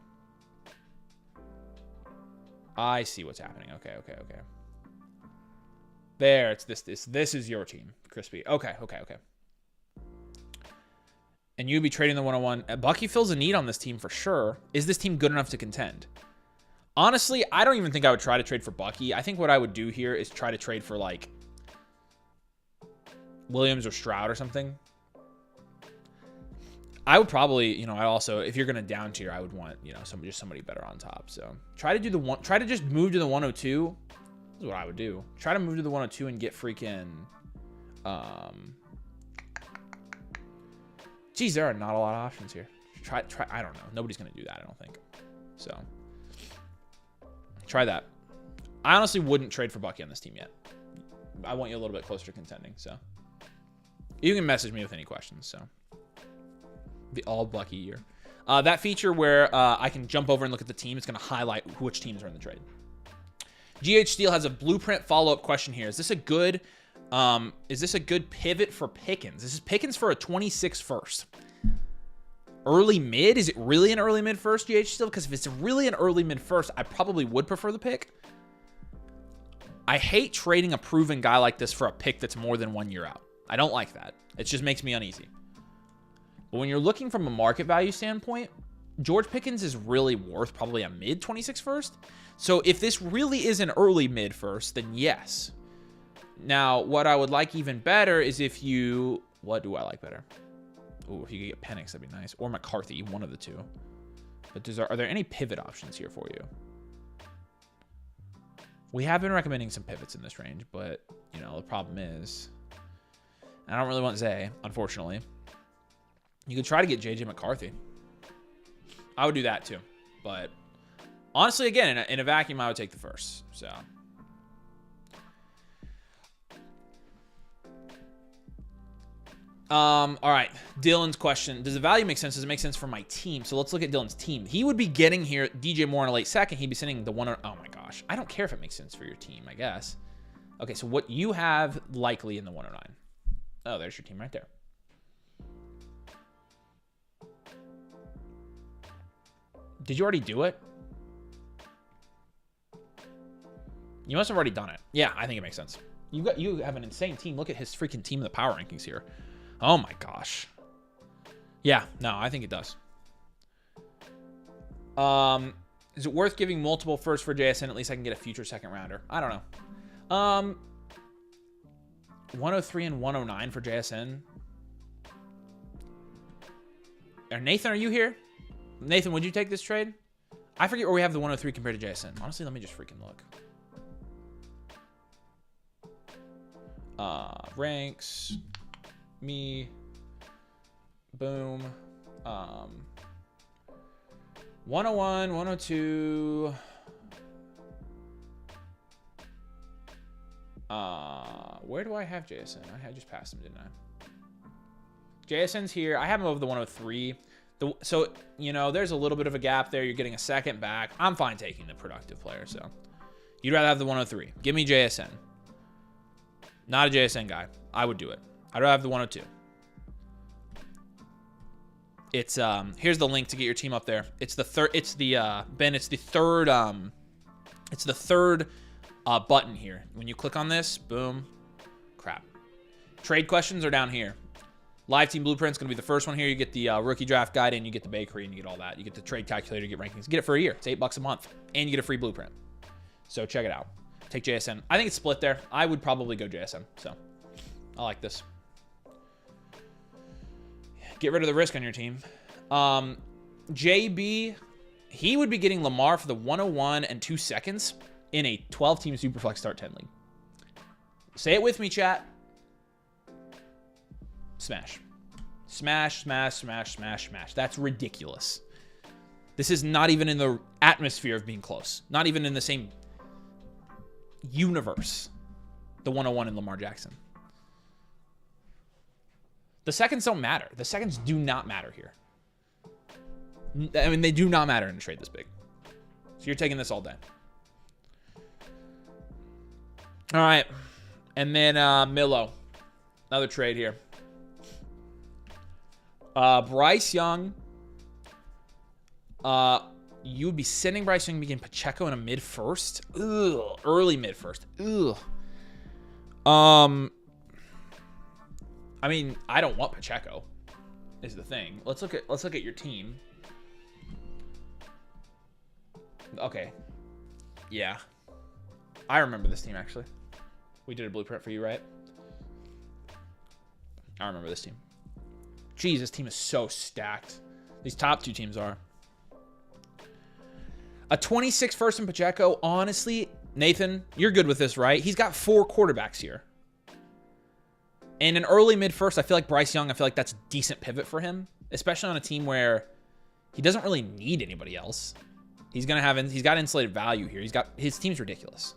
I see what's happening. Okay. There, it's this. This is your team, Crispy. Okay. And you'd be trading the 101. Bucky fills a need on this team for sure. Is this team good enough to contend? Honestly, I don't even think I would try to trade for Bucky. I think what I would do here is try to trade for, like, Williams or Stroud or something. I would probably, you know, I also, if you're going to down tier, I would want, you know, somebody better on top. So try to just move to the 102. This is what I would do. Try to move to the 102 and get freaking, geez, there are not a lot of options here. Try, I don't know. Nobody's going to do that, I don't think. So try that. I honestly wouldn't trade for Bucky on this team yet. I want you a little bit closer to contending, so. You can message me with any questions, so. The all Bucky year. That feature where I can jump over and look at the team, it's going to highlight which teams are in the trade. GH Steel has a blueprint follow-up question here. Is this a good pivot for Pickens? This is Pickens for a 26 first. Early mid? Is it really an early mid first, GH Steel? Because if it's really an early mid first, I probably would prefer the pick. I hate trading a proven guy like this for a pick that's more than 1 year out. I don't like that. It just makes me uneasy. But when you're looking from a market value standpoint, George Pickens is really worth probably a mid 26 first. So if this really is an early mid first, then yes. Now, what I would like even better is if you... What do I like better? Ooh, if you could get Penix, that'd be nice. Or McCarthy, one of the two. But are there any pivot options here for you? We have been recommending some pivots in this range, but, you know, the problem is... I don't really want Zay, unfortunately. You could try to get JJ McCarthy. I would do that too. But honestly, again, in a vacuum, I would take the first. So... all right, Dylan's question. Does the value make sense? Does it make sense for my team? So let's look at Dylan's team. He would be getting here DJ Moore in a late second. He'd be sending the one. Oh my gosh. I don't care if it makes sense for your team, I guess. Okay, so what you have likely in the 109. Oh, there's your team right there. Did you already do it? You must have already done it. Yeah, I think it makes sense. You have an insane team. Look at his freaking team in the power rankings here. Oh my gosh. Yeah, no, I think it does. Is it worth giving multiple firsts for JSN? At least I can get a future second rounder. I don't know. 103 and 109 for JSN. Nathan, are you here? Nathan, would you take this trade? I forget where we have the 103 compared to JSN. Honestly, let me just freaking look. Ranks. Me. Boom. 101, 102. Where do I have JSN? I just passed him, didn't I? JSN's here. I have him over the 103. So, you know, there's a little bit of a gap there. You're getting a second back. I'm fine taking the productive player, so. You'd rather have the 103. Give me JSN. Not a JSN guy. I would do it. I'd rather have the 102. It's here's the link to get your team up there. It's the third. It's the Ben. It's the third. It's the third button here. When you click on this, boom. Crap. Trade questions are down here. Live team blueprint's gonna be the first one here. You get the rookie draft guide, and you get the bakery, and you get all that. You get the trade calculator, you get rankings. You get it for a year. It's $8 a month, and you get a free blueprint. So check it out. Take JSN. I think it's split there. I would probably go JSN. So I like this. Get rid of the risk on your team. JB, he would be getting Lamar for the 101 and 2 seconds in a 12-team Superflex Start 10 league. Say it with me, chat. Smash. Smash, smash, smash, smash, smash. That's ridiculous. This is not even in the atmosphere of being close. Not even in the same universe. The 101 in Lamar Jackson. The seconds don't matter. The seconds do not matter here. I mean, they do not matter in a trade this big. So you're taking this all day. All right. And then Milo. Another trade here. Bryce Young. You would be sending Bryce Young begin Pacheco in a mid-first. Ugh. Early mid-first. Ugh. I mean, I don't want Pacheco, is the thing. Let's look at your team. Okay. Yeah. I remember this team, actually. We did a blueprint for you, right? I remember this team. Jeez, this team is so stacked. These top two teams are. A 26 first in Pacheco, honestly, Nathan, you're good with this, right? He's got 4 quarterbacks here. And an early mid-first, I feel like Bryce Young, I feel like that's a decent pivot for him, especially on a team where he doesn't really need anybody else. He's got insulated value here. His team's ridiculous.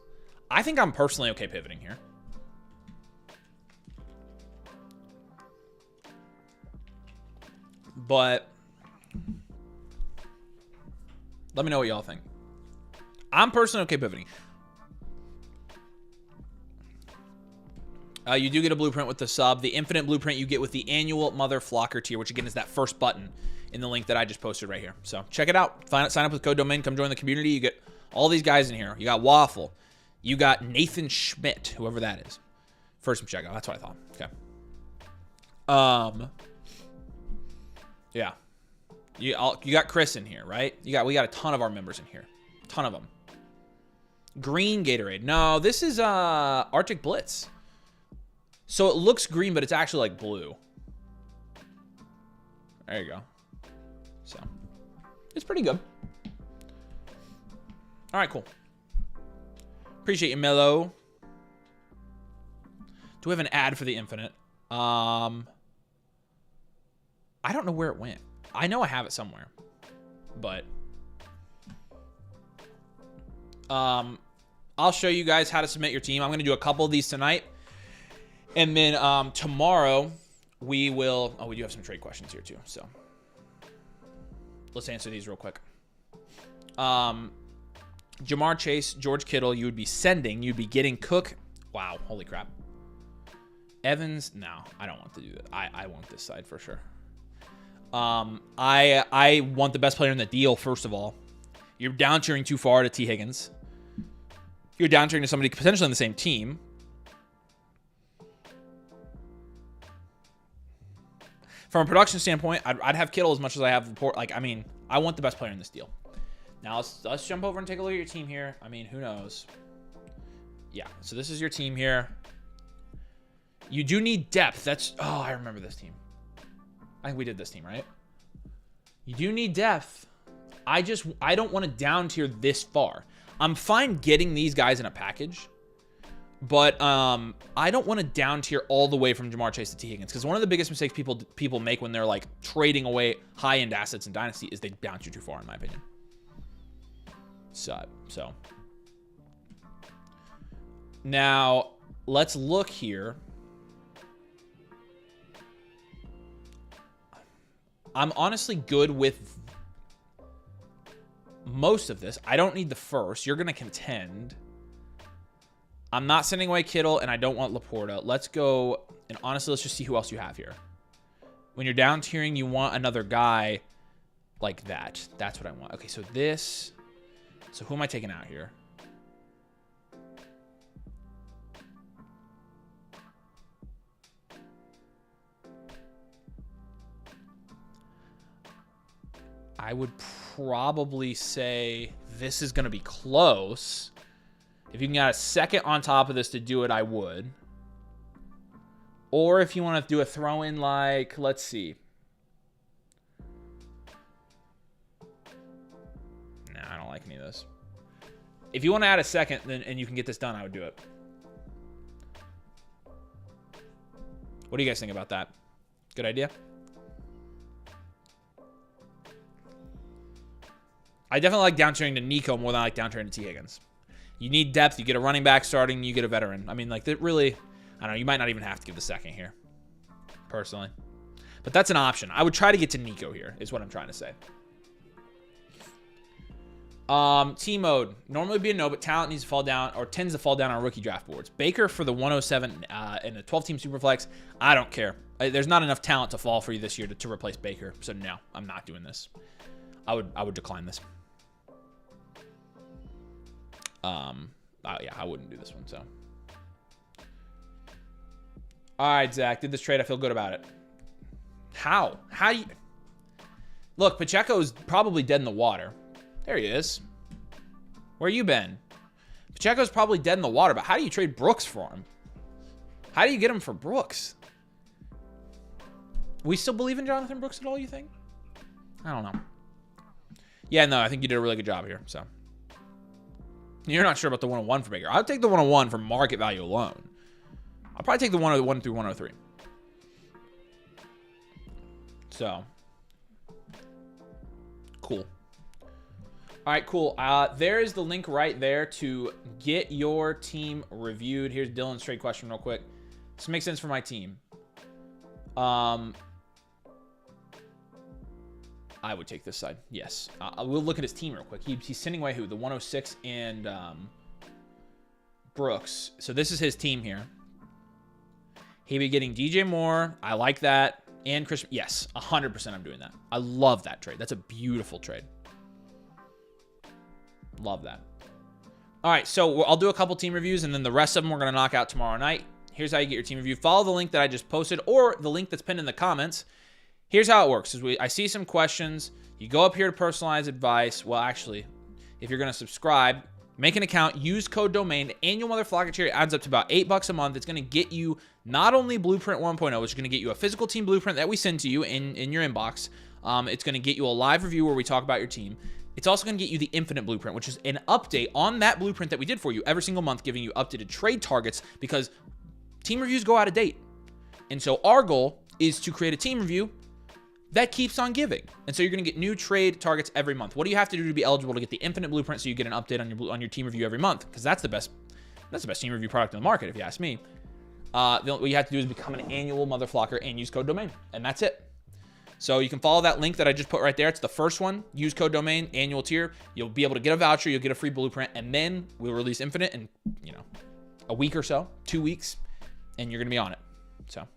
I think I'm personally okay pivoting here. But let me know what y'all think. I'm personally okay pivoting. You do get a blueprint with the sub. The infinite blueprint you get with the annual Motherflocker tier, which again is that first button in the link that I just posted right here. So check it out. Sign up with code domain. Come join the community. You get all these guys in here. You got Waffle. You got Nathan Schmidt, whoever that is. First Pacheco. That's what I thought. Okay. Yeah. You got Chris in here, right? We got a ton of our members in here. A ton of them. Green Gatorade. No, this is Arctic Blitz. So it looks green, but it's actually like blue. There you go. So it's pretty good. All right, cool. Appreciate you, Mello. Do we have an ad for the Infinite? I don't know where it went. I know I have it somewhere, but I'll show you guys how to submit your team. I'm going to do a couple of these tonight, and then tomorrow we will. Oh, we do have some trade questions here too, so let's answer these real quick. Jamar Chase, George Kittle, you would be sending. You'd be getting Cook. Wow, holy crap. Evans, no, I don't want to do that. I want this side for sure. I want the best player in the deal, first of all. You're down tiering too far to T. Higgins. You're down tiering to somebody potentially on the same team. From a production standpoint, I'd have Kittle as much as I have report. Like, I mean, I want the best player in this deal. Now, let's jump over and take a look at your team here. I mean, who knows? Yeah, so this is your team here. You do need depth. Oh, I remember this team. I think we did this team, right? You do need depth. I don't want to down tier this far. I'm fine getting these guys in a package, but I don't want to down tier all the way from Jamar Chase to T. Higgins, because one of the biggest mistakes people make when they're like trading away high-end assets in Dynasty is they down tier too far, in my opinion. So now let's look here. I'm honestly good with most of this. I don't need the first. You're going to contend. I'm not sending away Kittle, and I don't want Laporta. Let's go, and honestly, let's just see who else you have here. When you're down tiering, you want another guy like that. That's what I want. Okay, so this. So who am I taking out here? I would probably say this is going to be close. If you can get a second on top of this to do it, I would. Or if you want to do a throw in like, let's see. Nah, I don't like any of this. If you want to add a second and you can get this done, I would do it. What do you guys think about that? Good idea? I definitely like down-tiering to Nico more than I like down-tiering to T. Higgins. You need depth. You get a running back starting. You get a veteran. I mean, like, that really, I don't know. You might not even have to give the second here, personally. But that's an option. I would try to get to Nico here, is what I'm trying to say. Team mode. Normally would be a no, but talent needs to fall down, or tends to fall down on rookie draft boards. Baker for the 107 in a 12-team Superflex. I don't care. There's not enough talent to fall for you this year to replace Baker. So, no, I'm not doing this. I would decline this. Yeah, I wouldn't do this one, so. All right, Zach, did this trade. I feel good about it. How? How do you... Look, Pacheco's probably dead in the water. There he is. Where you been? Pacheco's probably dead in the water, but how do you trade Brooks for him? How do you get him for Brooks? We still believe in Jonathan Brooks at all, you think? I don't know. Yeah, no, I think you did a really good job here, so. You're not sure about the 101 for Baker. I'll take the 101 for market value alone. I'll probably take the 101 through 103. So. Cool. All right, cool. There is the link right there to get your team reviewed. Here's Dylan's straight question real quick. This makes sense for my team. I would take this side. Yes. We'll look at his team real quick. He's sending away who? The 106 and Brooks. So this is his team here. He'd be getting DJ Moore. I like that. And Chris. Yes, 100% I'm doing that. I love that trade. That's a beautiful trade. Love that. All right, so I'll do a couple team reviews, and then the rest of them we're going to knock out tomorrow night. Here's how you get your team review. Follow the link that I just posted or the link that's pinned in the comments. Here's how it works. I see some questions. You go up here to personalized advice. Well, actually, if you're going to subscribe, make an account, use code domain. The annual Motherflocker tier adds up to about $8 a month. It's going to get you not only Blueprint 1.0, which is going to get you a physical team blueprint that we send to you in your inbox. It's going to get you a live review where we talk about your team. It's also going to get you the Infinite Blueprint, which is an update on that blueprint that we did for you every single month, giving you updated trade targets because team reviews go out of date. And so our goal is to create a team review that keeps on giving. And so you're going to get new trade targets every month. What do you have to do to be eligible to get the Infinite Blueprint so you get an update on your team review every month? Because that's the best team review product in the market, if you ask me. What you have to do is become an annual Motherflocker and use code domain. And that's it. So you can follow that link that I just put right there. It's the first one. Use code domain, annual tier. You'll be able to get a voucher. You'll get a free blueprint. And then we'll release Infinite in, a week or so, 2 weeks. And you're going to be on it. So,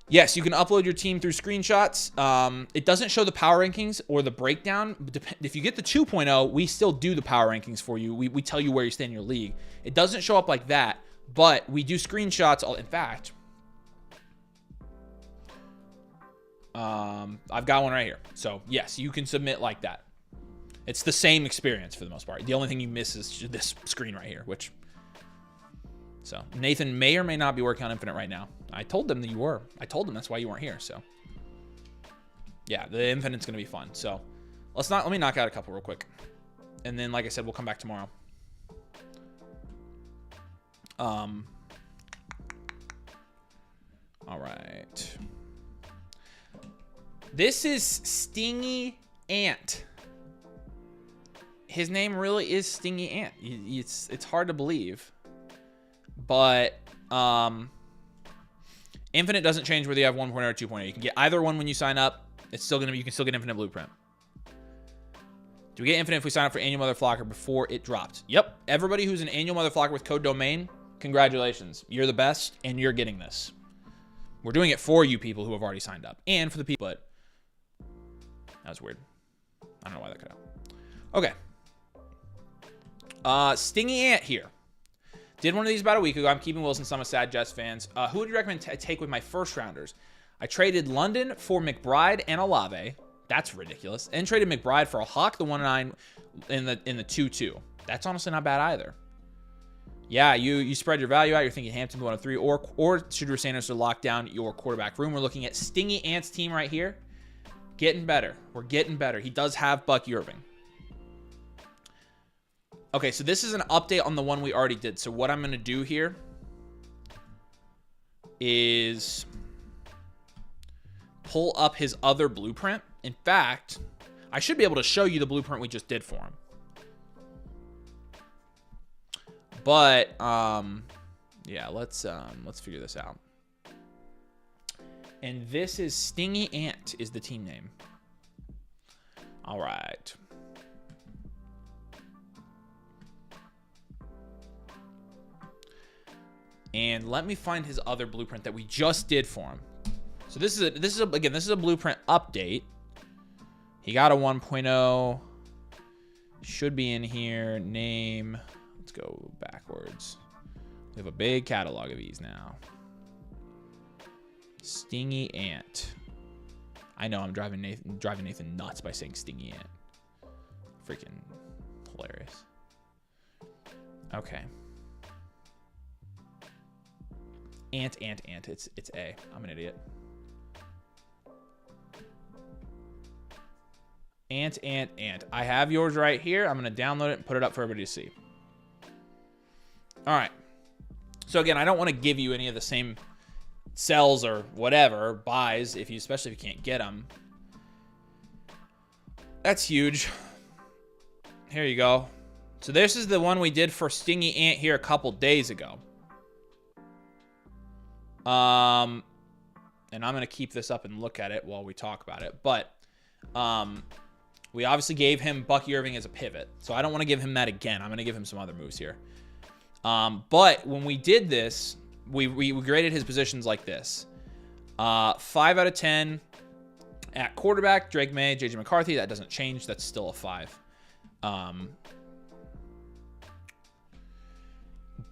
yes, you can upload your team through screenshots. It doesn't show the power rankings or the breakdown. If you get the 2.0, we still do the power rankings for you. We tell you where you stand in your league. It doesn't show up like that, but we do screenshots. In fact, I've got one right here. So, yes, you can submit like that. It's the same experience for the most part. The only thing you miss is this screen right here, which... So Nathan may or may not be working on Infinite right now. I told them that you were. I told them that's why you weren't here. So yeah, the Infinite's gonna be fun. So let me knock out a couple real quick, and then like I said, we'll come back tomorrow. All right. This is Stingy Ant. His name really is Stingy Ant. It's hard to believe. But Infinite doesn't change whether you have 1.0 or 2.0. You can get either one when you sign up. You can still get Infinite Blueprint. Do we get Infinite if we sign up for annual Motherflocker before it dropped? Yep. Everybody who's an annual Motherflocker with code domain, congratulations. You're the best, and you're getting this. We're doing it for you people who have already signed up, and for the people. But that was weird. I don't know why that cut out. Okay. Stingy Ant here. Did one of these about a week ago. I'm keeping Wilson. Some of sad Jets fans. Who would you recommend I take with my first rounders? I traded London for McBride and Olave. That's ridiculous. And traded McBride for a Hawk, the 1-9 in the 2-2. That's honestly not bad either. Yeah, you spread your value out. You're thinking Hampton 103 or Shedeur Sanders to lock down your quarterback room. We're looking at Stingy Ant's team right here. Getting better. We're getting better. He does have Bucky Irving. Okay, so this is an update on the one we already did. So what I'm going to do here is pull up his other blueprint. In fact, I should be able to show you the blueprint we just did for him. But yeah, let's figure this out. And this is Stingy Ant is the team name. All right. And let me find his other blueprint that we just did for him. So this is a blueprint update. He got a 1.0. Should be in here. Name. Let's go backwards. We have a big catalog of these now. Stingy Ant. I know I'm driving Nathan nuts by saying Stingy Ant. Freaking hilarious. Okay. Ant. It's A. I'm an idiot. Ant. I have yours right here. I'm going to download it and put it up for everybody to see. All right. So again, I don't want to give you any of the same sells or whatever buys, especially if you can't get them. That's huge. Here you go. So this is the one we did for Stingy Ant here a couple days ago. And I'm going to keep this up and look at it while we talk about it. But we obviously gave him Bucky Irving as a pivot. So I don't want to give him that again. I'm going to give him some other moves here. But when we did this, we graded his positions like this. 5 out of 10 at quarterback, Drake May, JJ McCarthy. That doesn't change. That's still a 5.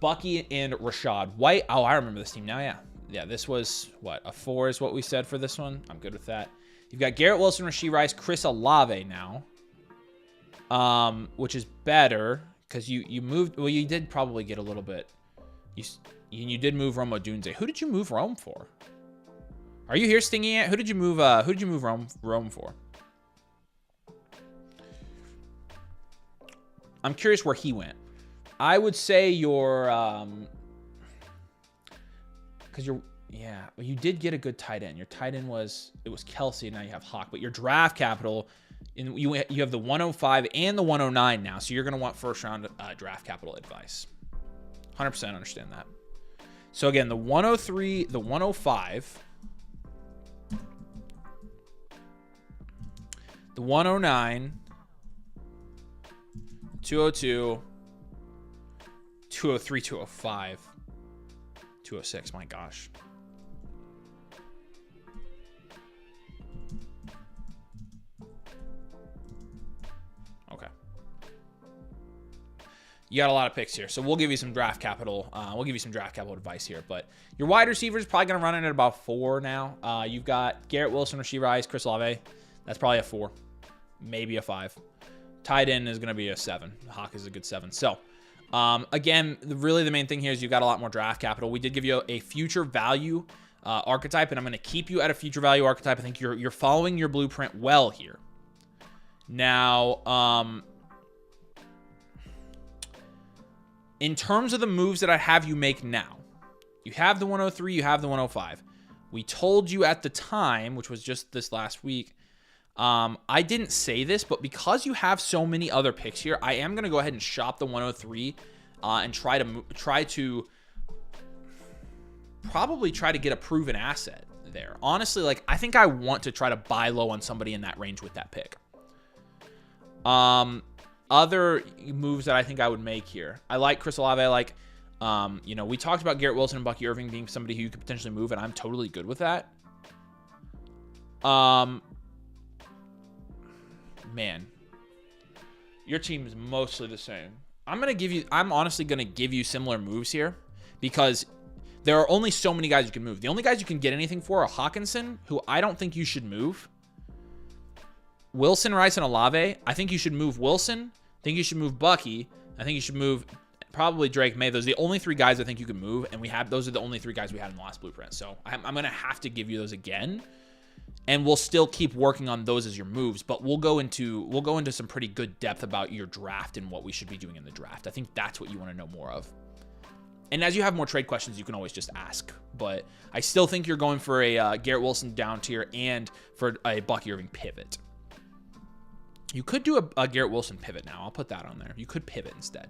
Bucky and Rashad White. Oh, I remember this team now. Yeah. Yeah, this was, what, a 4 is what we said for this one. I'm good with that. You've got Garrett Wilson, Rashee Rice, Chris Olave now, which is better because you moved. Well, you did probably get a little bit. You did move Rome Odunze. Who did you move Rome for? Are you here, Stingy Ant? Who did you move? Who did you move Rome for? I'm curious where he went. I would say your because yeah, you did get a good tight end. Your tight end was Kelsey. Now you have Hawk, but your draft capital, you have the 105 and the 109 now. So you're gonna want first round draft capital advice. 100% understand that. So again, the 103, the 105, the 109, 202, 203, 205, 206. My gosh. Okay. You got a lot of picks here, so we'll give you some draft capital. We'll give you some draft capital advice here, but your wide receiver is probably going to run in at about 4 now. You've got Garrett Wilson, Rashee Rice, Chris Olave. That's probably a 4, maybe a 5. Tight end is going to be a 7. Hawk is a good 7. So, again, really the main thing here is you've got a lot more draft capital. We did give you a future value archetype, and I'm going to keep you at a future value archetype. I think you're following your blueprint well here. Now, in terms of the moves that I have you make now, you have the 103, you have the 105. We told you at the time, which was just this last week, I didn't say this, but because you have so many other picks here, I am going to go ahead and shop the 103 and try to probably try to get a proven asset there. Honestly, like, I think I want to try to buy low on somebody in that range with that pick. Other moves that I think I would make here. I like Chris Olave. I like, you know, we talked about Garrett Wilson and Bucky Irving being somebody who you could potentially move, and I'm totally good with that. Man, your team is mostly the same. I'm honestly going to give you similar moves here because there are only so many guys you can move. The only guys you can get anything for are Hawkinson, who I don't think you should move. Wilson, Rice, and Olave. I think you should move Wilson. I think you should move Bucky. I think you should move probably Drake May. Those are the only 3 guys I think you can move, and those are the only 3 guys we had in the last blueprint. So I'm going to have to give you those again. And we'll still keep working on those as your moves, but we'll go into some pretty good depth about your draft and what we should be doing in the draft. I think that's what you want to know more of. And as you have more trade questions, you can always just ask. But I still think you're going for a Garrett Wilson down tier and for a Bucky Irving pivot. You could do a Garrett Wilson pivot now. I'll put that on there. You could pivot instead.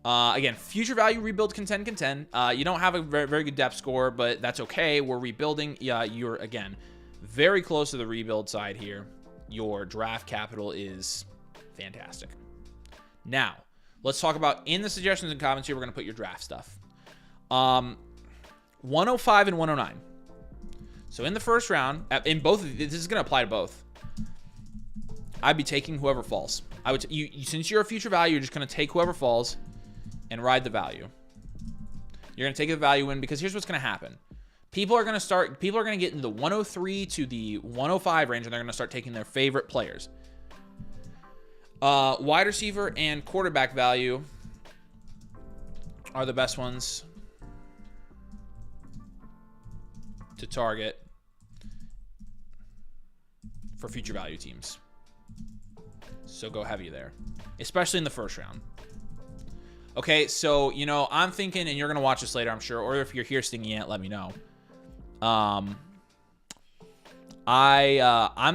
Again, future value, rebuild, contend. You don't have a very, very good depth score, but that's okay. We're rebuilding. Yeah, you're, again, very close to the rebuild side here. Your draft capital is fantastic. Now, let's talk about, in the suggestions and comments here, we're going to put your draft stuff. 105 and 109. So in the first round, in both, this is going to apply to both. I'd be taking whoever falls. Since you're a future value, you're just going to take whoever falls and ride the value. You're going to take the value in because here's what's going to happen. People are going to get into the 103 to the 105 range, and they're going to start taking their favorite players. Wide receiver and quarterback value are the best ones to target for future value teams. So go heavy there, especially in the first round. Okay, so, you know, I'm thinking, and you're going to watch this later, I'm sure, or if you're here, Stingy Ant, let me know. I'm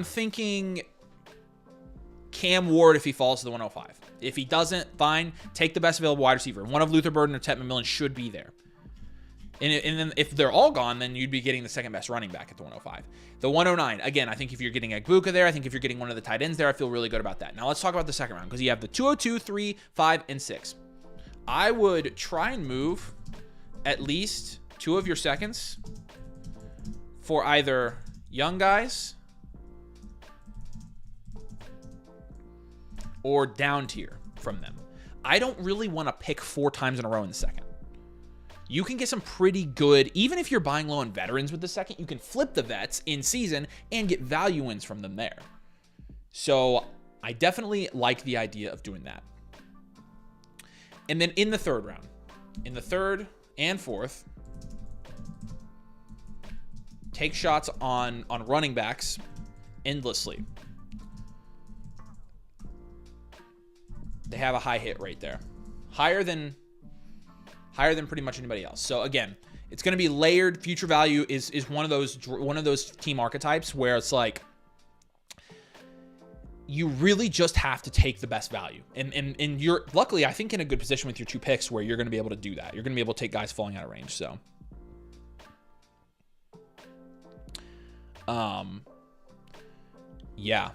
thinking Cam Ward if he falls to the 105. If he doesn't, fine. Take the best available wide receiver. One of Luther Burden or Ted McMillan should be there. And then if they're all gone, then you'd be getting the second best running back at the 105. The 109, again, I think if you're getting Egbuka there, I think if you're getting one of the tight ends there, I feel really good about that. Now let's talk about the second round because you have the 202, 3, 5, and 6. I would try and move at least 2 of your seconds for either young guys or down tier from them. I don't really want to pick 4 times in a row in the second. You can get some pretty good, even if you're buying low on veterans with the second, you can flip the vets in season and get value wins from them there. So I definitely like the idea of doing that. And then in the third round, in the third and fourth, take shots on running backs endlessly. They have a high hit rate there. Higher than pretty much anybody else. So again, it's going to be layered. Future value is one of those team archetypes where it's like you really just have to take the best value. And you're luckily, I think, in a good position with your 2 picks where you're going to be able to do that. You're going to be able to take guys falling out of range. So yeah.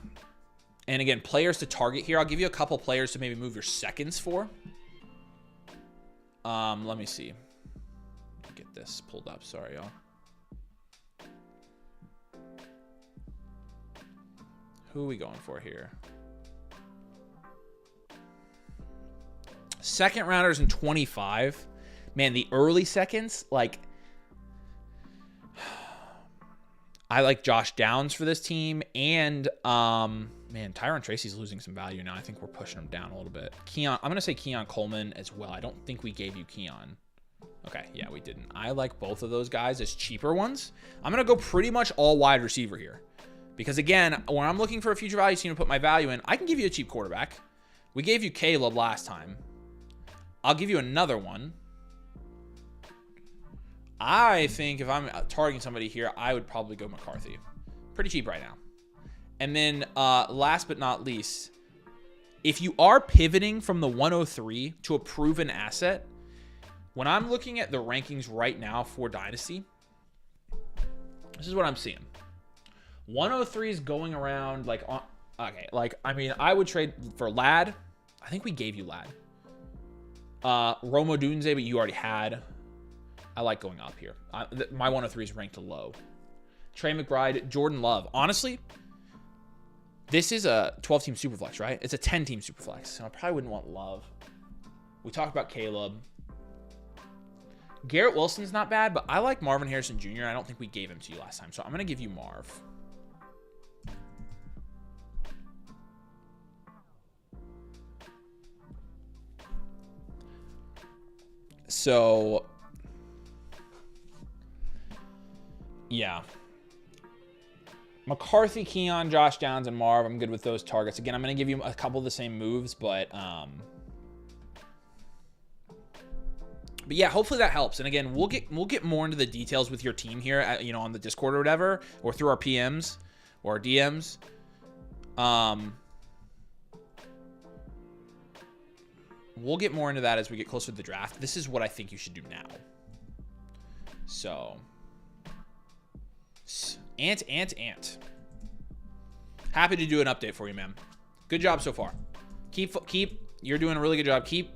And again, players to target here. I'll give you a couple players to maybe move your seconds for. Let me see. Get this pulled up. Sorry, y'all. Who are we going for here? Second rounders in 25. Man, the early seconds, like, I like Josh Downs for this team. And, man, Tyron Tracy's losing some value now. I think we're pushing him down a little bit. Keon, I'm going to say Keon Coleman as well. I don't think we gave you Keon. Okay, yeah, we didn't. I like both of those guys as cheaper ones. I'm going to go pretty much all wide receiver here. Because, again, when I'm looking for a future value team to put my value in, I can give you a cheap quarterback. We gave you Caleb last time. I'll give you another one. I think if I'm targeting somebody here, I would probably go McCarthy. Pretty cheap right now. And then last but not least, if you are pivoting from the 103 to a proven asset, when I'm looking at the rankings right now for Dynasty, this is what I'm seeing. 103 is going around like, okay, like, I mean, I would trade for Ladd. I think we gave you Ladd. Romo Dunze, but you already had. I like going up here. My 103 is ranked low. Trey McBride, Jordan Love. Honestly, this is a 12-team Superflex, right? It's a 10-team Superflex, so I probably wouldn't want Love. We talked about Caleb. Garrett Wilson's not bad, but I like Marvin Harrison Jr. I don't think we gave him to you last time, so I'm going to give you Marv. So, yeah. McCarthy, Keon, Josh Downs, and Marv. I'm good with those targets. Again, I'm going to give you a couple of the same moves, but yeah, hopefully that helps. And again, we'll get more into the details with your team here, on the Discord or whatever, or through our PMs or our DMs. We'll get more into that as we get closer to the draft. This is what I think you should do now. So, Ant. Happy to do an update for you, man. Good job so far. You're doing a really good job. Keep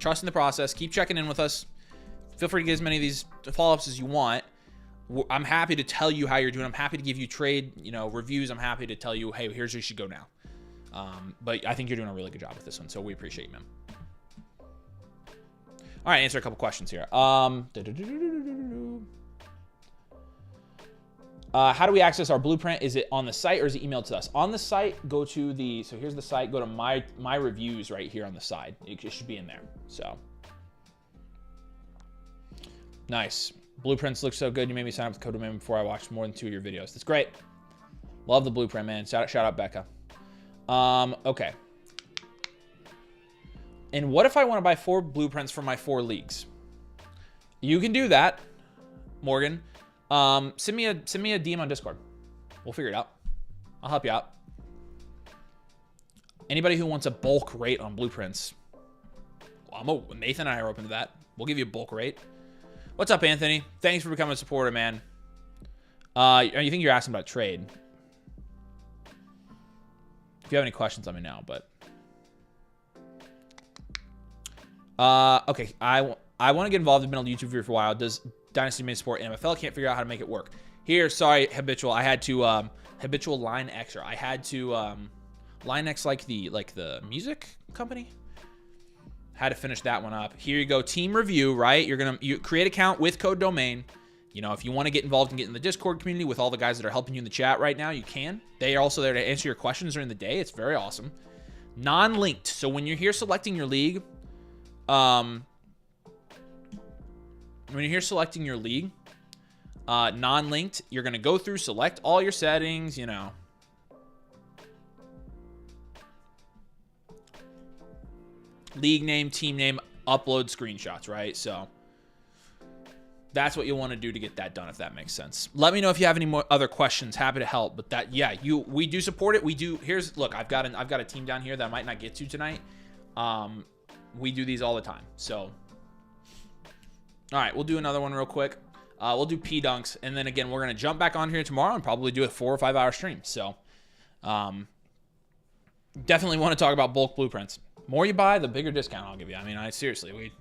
trusting the process. Keep checking in with us. Feel free to get as many of these follow-ups as you want. I'm happy to tell you how you're doing. I'm happy to give you trade, reviews. I'm happy to tell you, hey, here's where you should go now. But I think you're doing a really good job with this one, so we appreciate you, man. All right, answer a couple questions here. How do we access our blueprint? Is it on the site or is it emailed to us? On the site, go to so here's the site. Go to my reviews right here on the side. It should be in there. So nice. Blueprints look so good. You made me sign up with Code Domain before I watched more than 2 of your videos. That's great. Love the blueprint, man. Shout out Becca. Okay. And what if I want to buy 4 blueprints for my 4 leagues? You can do that, Morgan. Send me a DM on Discord. We'll figure it out. I'll help you out. Anybody who wants a bulk rate on blueprints, Nathan and I are open to that. We'll give you a bulk rate. What's up, Anthony? Thanks for becoming a supporter, man. You think you're asking about trade? If you have any questions, let me know. But okay, I want to get involved. I've been on YouTube for a while. Does Dynasty main support MFL? Can't figure out how to make it work. Here, sorry, habitual. I had to habitual line Xer. I had to line X like the music company. Had to finish that one up. Here you go. Team review, right? You create account with code domain. You know, if you want to get involved and get in the Discord community with all the guys that are helping you in the chat right now, you can. They are also there to answer your questions during the day. It's very awesome. Non-linked. So when you're here selecting your league, non-linked, you're going to go through, select all your settings, you know. League name, team name, upload screenshots, right? So that's what you'll want to do to get that done, if that makes sense. Let me know if you have any more other questions. Happy to help. But that, yeah, we do support it. We do. Look, I've got a team down here that I might not get to tonight. We do these all the time. So, all right, we'll do another one real quick. We'll do P dunks, and then again, we're gonna jump back on here tomorrow and probably do a 4 or 5 hour stream. So, definitely want to talk about bulk blueprints. More you buy, the bigger discount I'll give you. I mean, seriously,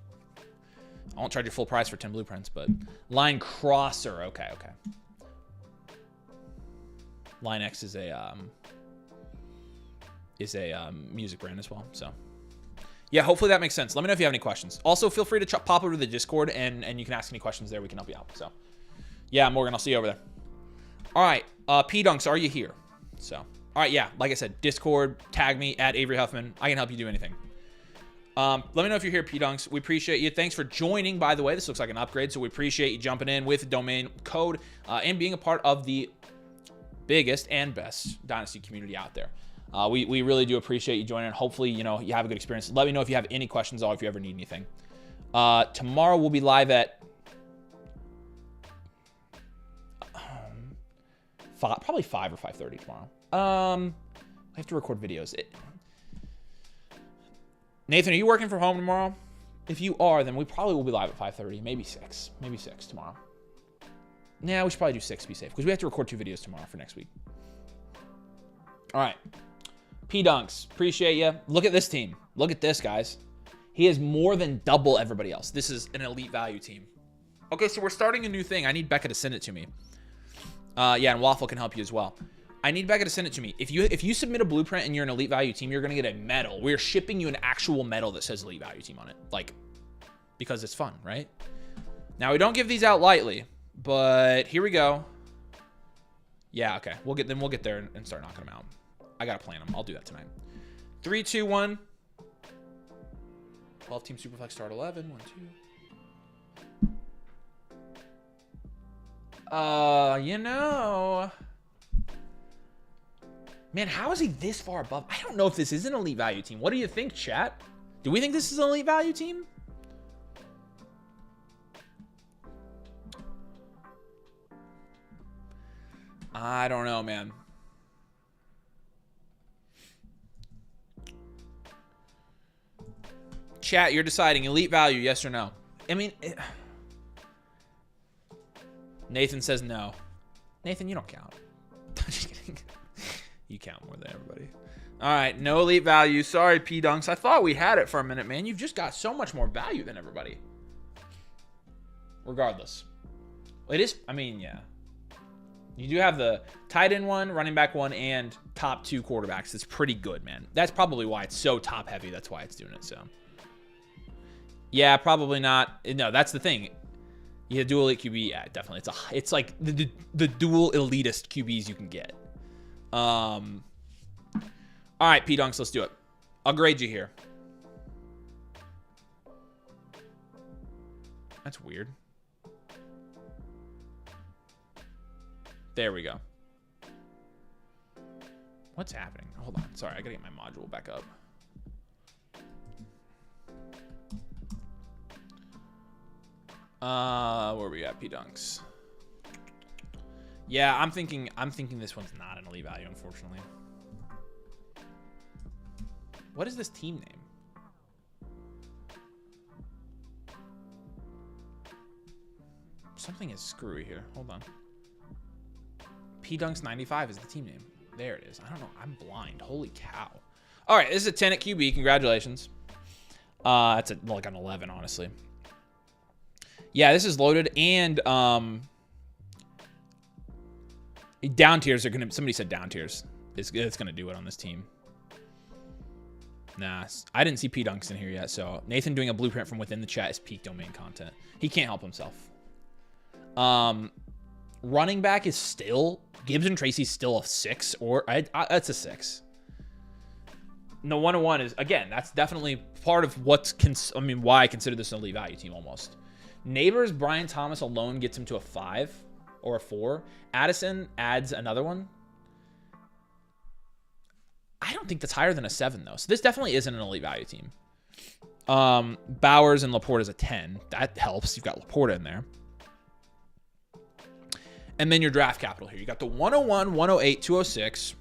I won't charge you full price for 10 blueprints, but Line Crosser, okay. Line X is a music brand as well. So, yeah, hopefully that makes sense. Let me know if you have any questions. Also, feel free to pop over to the Discord, and you can ask any questions there. We can help you out. So, yeah, Morgan, I'll see you over there. All right, P dunks, are you here? So, all right, yeah, like I said, Discord, tag me at Avery Huffman. I can help you do anything. Let me know if you're here, P-Dunks. We appreciate you. Thanks for joining, by the way. This looks like an upgrade, so we appreciate you jumping in with the domain code and being a part of the biggest and best Dynasty community out there. We really do appreciate you joining. Hopefully, you know, you have a good experience. Let me know if you have any questions or if you ever need anything. Tomorrow, we'll be live at probably 5 or 5:30 tomorrow. I have to record videos. Nathan, are you working from home tomorrow? If you are, then we probably will be live at 5:30, maybe 6. Maybe 6 tomorrow. Yeah, we should probably do 6 to be safe, because we have to record 2 videos tomorrow for next week. All right. P-Dunks, appreciate you. Look at this team. Look at this, guys. He has more than double everybody else. This is an elite value team. Okay, so we're starting a new thing. I need Becca to send it to me. Yeah, and Waffle can help you as well. I need Becca to send it to me. If you submit a blueprint and you're an elite value team, you're going to get a medal. We're shipping you an actual medal that says elite value team on it. Like, because it's fun, right? Now, we don't give these out lightly, but here we go. Yeah, okay. We'll get there and start knocking them out. I got to plan them. I'll do that tonight. 3, 2, 1. 12 team Superflex start 11. 1, 2. You know... Man, how is he this far above? I don't know if this is an elite value team. What do you think, chat? Do we think this is an elite value team? I don't know, man. Chat, you're deciding elite value, yes or no. I mean, Nathan says no. Nathan, you don't count. I'm just kidding. You count more than everybody. All right, no elite value. Sorry, P-Dunks. I thought we had it for a minute, man. You've just got so much more value than everybody. Regardless. It is, I mean, yeah. You do have the tight end 1, running back 1, and top 2 quarterbacks. It's pretty good, man. That's probably why it's so top heavy. That's why it's doing it, so. Yeah, probably not. No, that's the thing. Yeah, dual elite QB, yeah, definitely. It's like the dual elitist QBs you can get. All right, P-Dunks, let's do it. I'll grade you here. That's weird. There we go. What's happening? Hold on. Sorry, I gotta get my module back up. Where we at, P-Dunks? Yeah, I'm thinking this one's not an elite value, unfortunately. What is this team name? Something is screwy here. Hold on. P-Dunks 95 is the team name. There it is. I don't know. I'm blind. Holy cow. All right, this is a 10 at QB. Congratulations. It's like an 11, honestly. Yeah, this is loaded, and down tiers are gonna. Somebody said down tiers. It's gonna do it on this team. Nah, I didn't see P Dunks in here yet. So Nathan doing a blueprint from within the chat is peak domain content. He can't help himself. Running back is still Gibbs and Tracy's still a 6, or that's a 6. No, 101 is, again, that's definitely part of what's why I consider this an elite value team almost. Neighbors, Brian Thomas alone gets him to a 5 or a 4. Addison adds another one. I don't think that's higher than a 7 though. So this definitely isn't an elite value team. Bowers and Laporta is a 10. That helps. You've got Laporta in there. And then your draft capital here. You got the 101, 108, 206.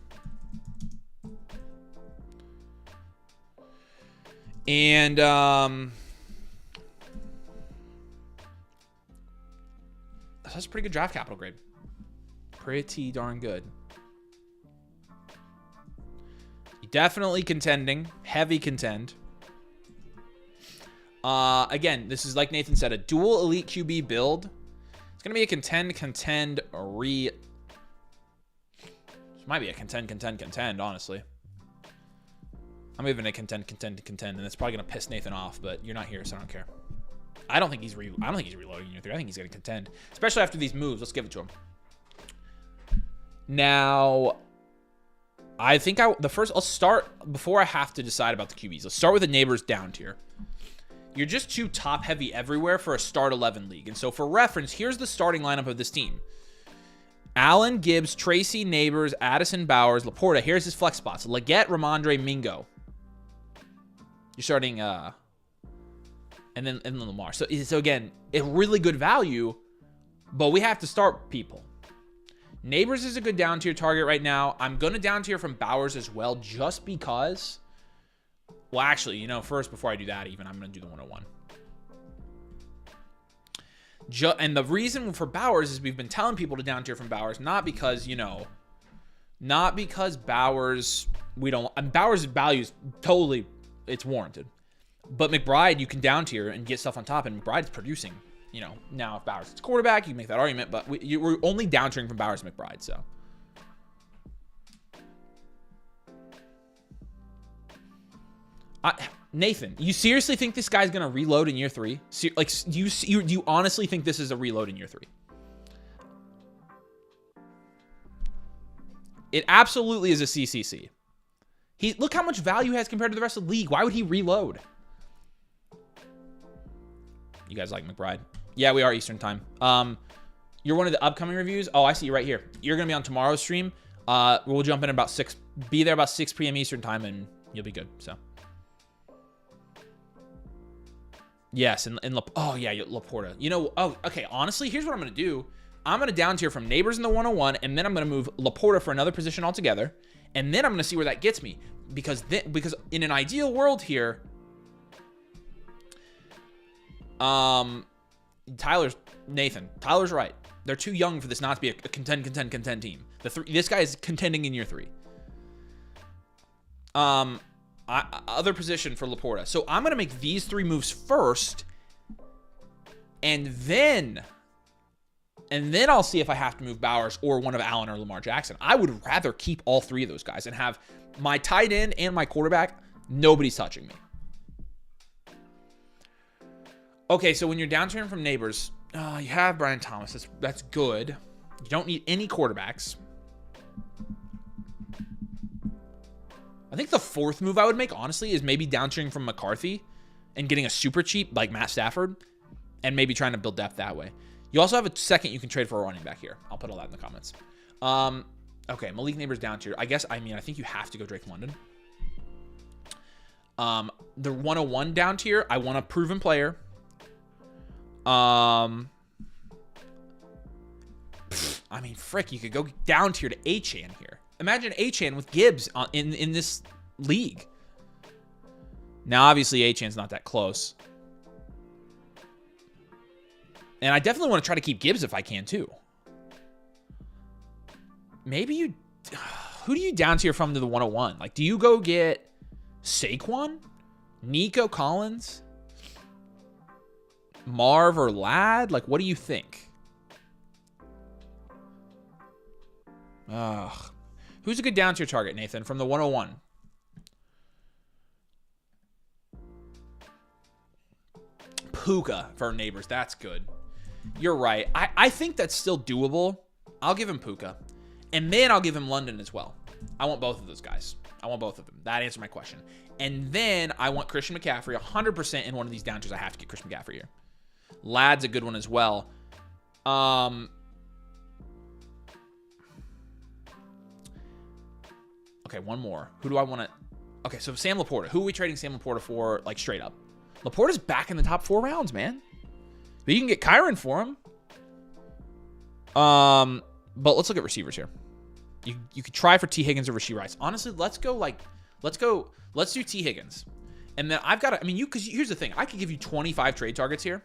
And that's a pretty good draft capital grade. Pretty darn good. Definitely contending. Heavy contend. Again, this is like Nathan said, a dual elite QB build. It's going to be a contend. This might be a contend, honestly. I'm even a contend, and it's probably going to piss Nathan off, but you're not here, so I don't care. I don't think he's reloading in year 3. I think he's going to contend, especially after these moves. Let's give it to him. Now, I think I'll start before I have to decide about the QBs. Let's start with the Neighbors down tier. You're just too top heavy everywhere for a start 11 league. And so for reference, here's the starting lineup of this team. Allen, Gibbs, Tracy, Neighbors, Addison, Bowers, Laporta. Here's his flex spots. Leggett, Ramondre, Mingo. You're starting, and then Lamar. So again, a really good value, but we have to start people. Neighbors is a good down tier target right now. I'm going to down tier from Bowers as well, just because. Well, actually, first, before I do that, I'm going to do the 101. And the reason for Bowers is we've been telling people to down tier from Bowers, not because, Bowers, Bowers' value is totally, it's warranted. But McBride, you can down tier and get stuff on top, and McBride's producing. Now if Bowers is quarterback, you can make that argument, but we're only down tiering from Bowers and McBride, so. Nathan, you seriously think this guy's gonna reload in year 3? Like, you honestly think this is a reload in year 3? It absolutely is a CCC. Look how much value he has compared to the rest of the league. Why would he reload? You guys like McBride? Yeah, we are Eastern time. You're one of the upcoming reviews. Oh, I see you right here. You're gonna be on tomorrow's stream. We'll jump in about 6. Be there about 6 p.m. Eastern time, and you'll be good. So. Yes, and oh yeah, Laporta. Oh, okay, honestly, here's what I'm going to do. I'm going to down tier from Neighbors in the 101, and then I'm going to move Laporta for another position altogether, and then I'm going to see where that gets me. Because in an ideal world here, Tyler's right. They're too young for this not to be a contend team. This guy is contending in year 3. Other position for Laporta. So I'm going to make these 3 moves first, and then I'll see if I have to move Bowers or one of Allen or Lamar Jackson. I would rather keep all 3 of those guys and have my tight end and my quarterback. Nobody's touching me. Okay, so when you're down tiering from Neighbors, you have Brian Thomas. That's good. You don't need any quarterbacks. I think the 4th move I would make, honestly, is maybe down tiering from McCarthy and getting a super cheap like Matt Stafford and maybe trying to build depth that way. You also have a 2nd you can trade for a running back here. I'll put all that in the comments. Okay, Malik Neighbors down tier. I think you have to go Drake London. The 101 down tier, I want a proven player. Frick, you could go down tier to Achane here. Imagine Achane with Gibbs in this league. Now, obviously, Achane's not that close. And I definitely want to try to keep Gibbs if I can, too. Maybe who do you down tier from to the 101? Like, do you go get Saquon? Nico Collins? Marv or Ladd? Like, what do you think? Who's a good down tier target, Nathan, from the 101? Puka for our neighbors. That's good. You're right. I think that's still doable. I'll give him Puka. And then I'll give him London as well. I want both of those guys. I want both of them. That answered my question. And then I want Christian McCaffrey 100% in one of these down tiers. I have to get Christian McCaffrey here. Ladd's a good one as well. Okay, one more. Who do I want to... Okay, so Sam Laporta. Who are we trading Sam Laporta for, like, straight up? Laporta's back in the top 4 rounds, man. But you can get Kyron for him. But let's look at receivers here. You could try for T. Higgins or Rashee Rice. Honestly, let's do T. Higgins. And then I've got to... I mean, because here's the thing. I could give you 25 trade targets here.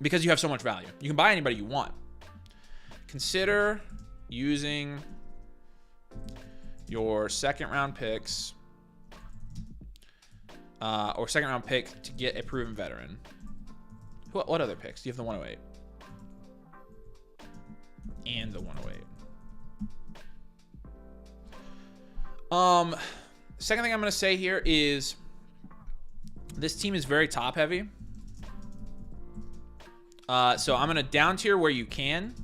Because you have so much value. You can buy anybody you want. Consider using your second-round picks or second-round pick to get a proven veteran. What other picks? Do you have the 108? And the 108. Second thing I'm going to say here is this team is very top-heavy. So I'm going to down tier where you can,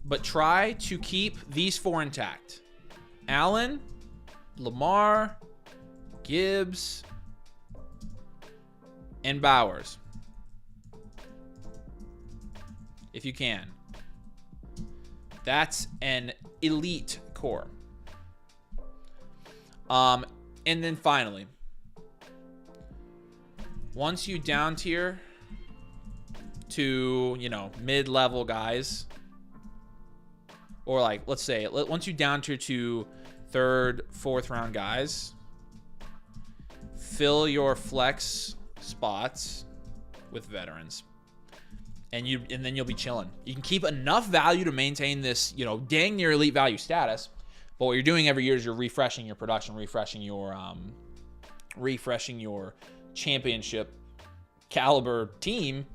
but try to keep these 4 intact. Allen, Lamar, Gibbs, and Bowers. If you can. That's an elite core. And then finally, once you down tier to, you know, mid-level guys, or like, let's say, once you down tier to 3rd, 4th round guys, fill your flex spots with veterans. And then you'll be chilling. You can keep enough value to maintain this, you know, dang near elite value status. But what you're doing every year is you're refreshing your production, refreshing your championship caliber team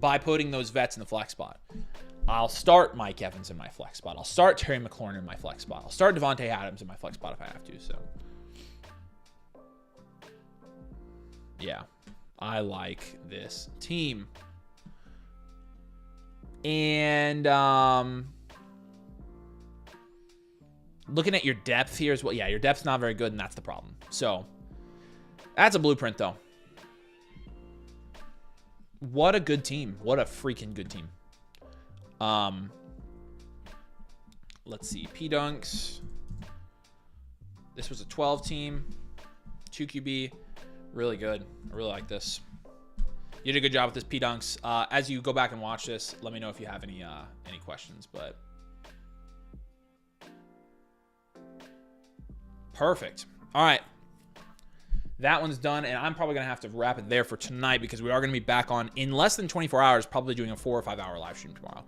by putting those vets in the flex spot. I'll start Mike Evans in my flex spot. I'll start Terry McLaurin in my flex spot. I'll start Devontae Adams in my flex spot if I have to. So, yeah, I like this team. And looking at your depth here as well. Yeah, your depth's not very good, and that's the problem. So that's a blueprint, though. What a good team. What a freaking good team. Let's see. P-Dunks. This was a 12 team. 2 QB. Really good. I really like this. You did a good job with this P-Dunks. As you go back and watch this, let me know if you have any questions. But perfect. All right. That one's done, and I'm probably going to have to wrap it there for tonight because we are going to be back on in less than 24 hours, probably doing a 4 or 5 hour live stream tomorrow.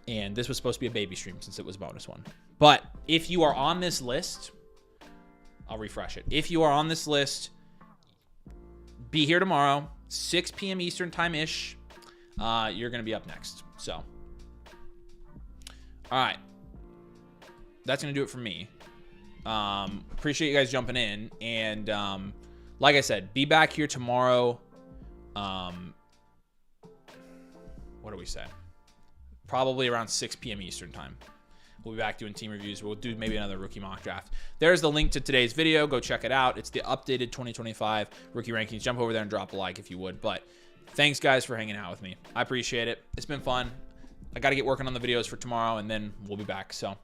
And this was supposed to be a baby stream since it was a bonus one. But if you are on this list, I'll refresh it. If you are on this list, be here tomorrow, 6 p.m. Eastern time-ish. You're going to be up next. So, all right. That's going to do it for me. Appreciate you guys jumping in. And like I said, be back here tomorrow. What do we say? Probably around 6 p.m. Eastern time. We'll be back doing team reviews. We'll do maybe another rookie mock draft. There's the link to today's video. Go check it out. It's the updated 2025 rookie rankings. Jump over there and drop a like if you would. But thanks, guys, for hanging out with me. I appreciate it. It's been fun. I got to get working on the videos for tomorrow, and then we'll be back. So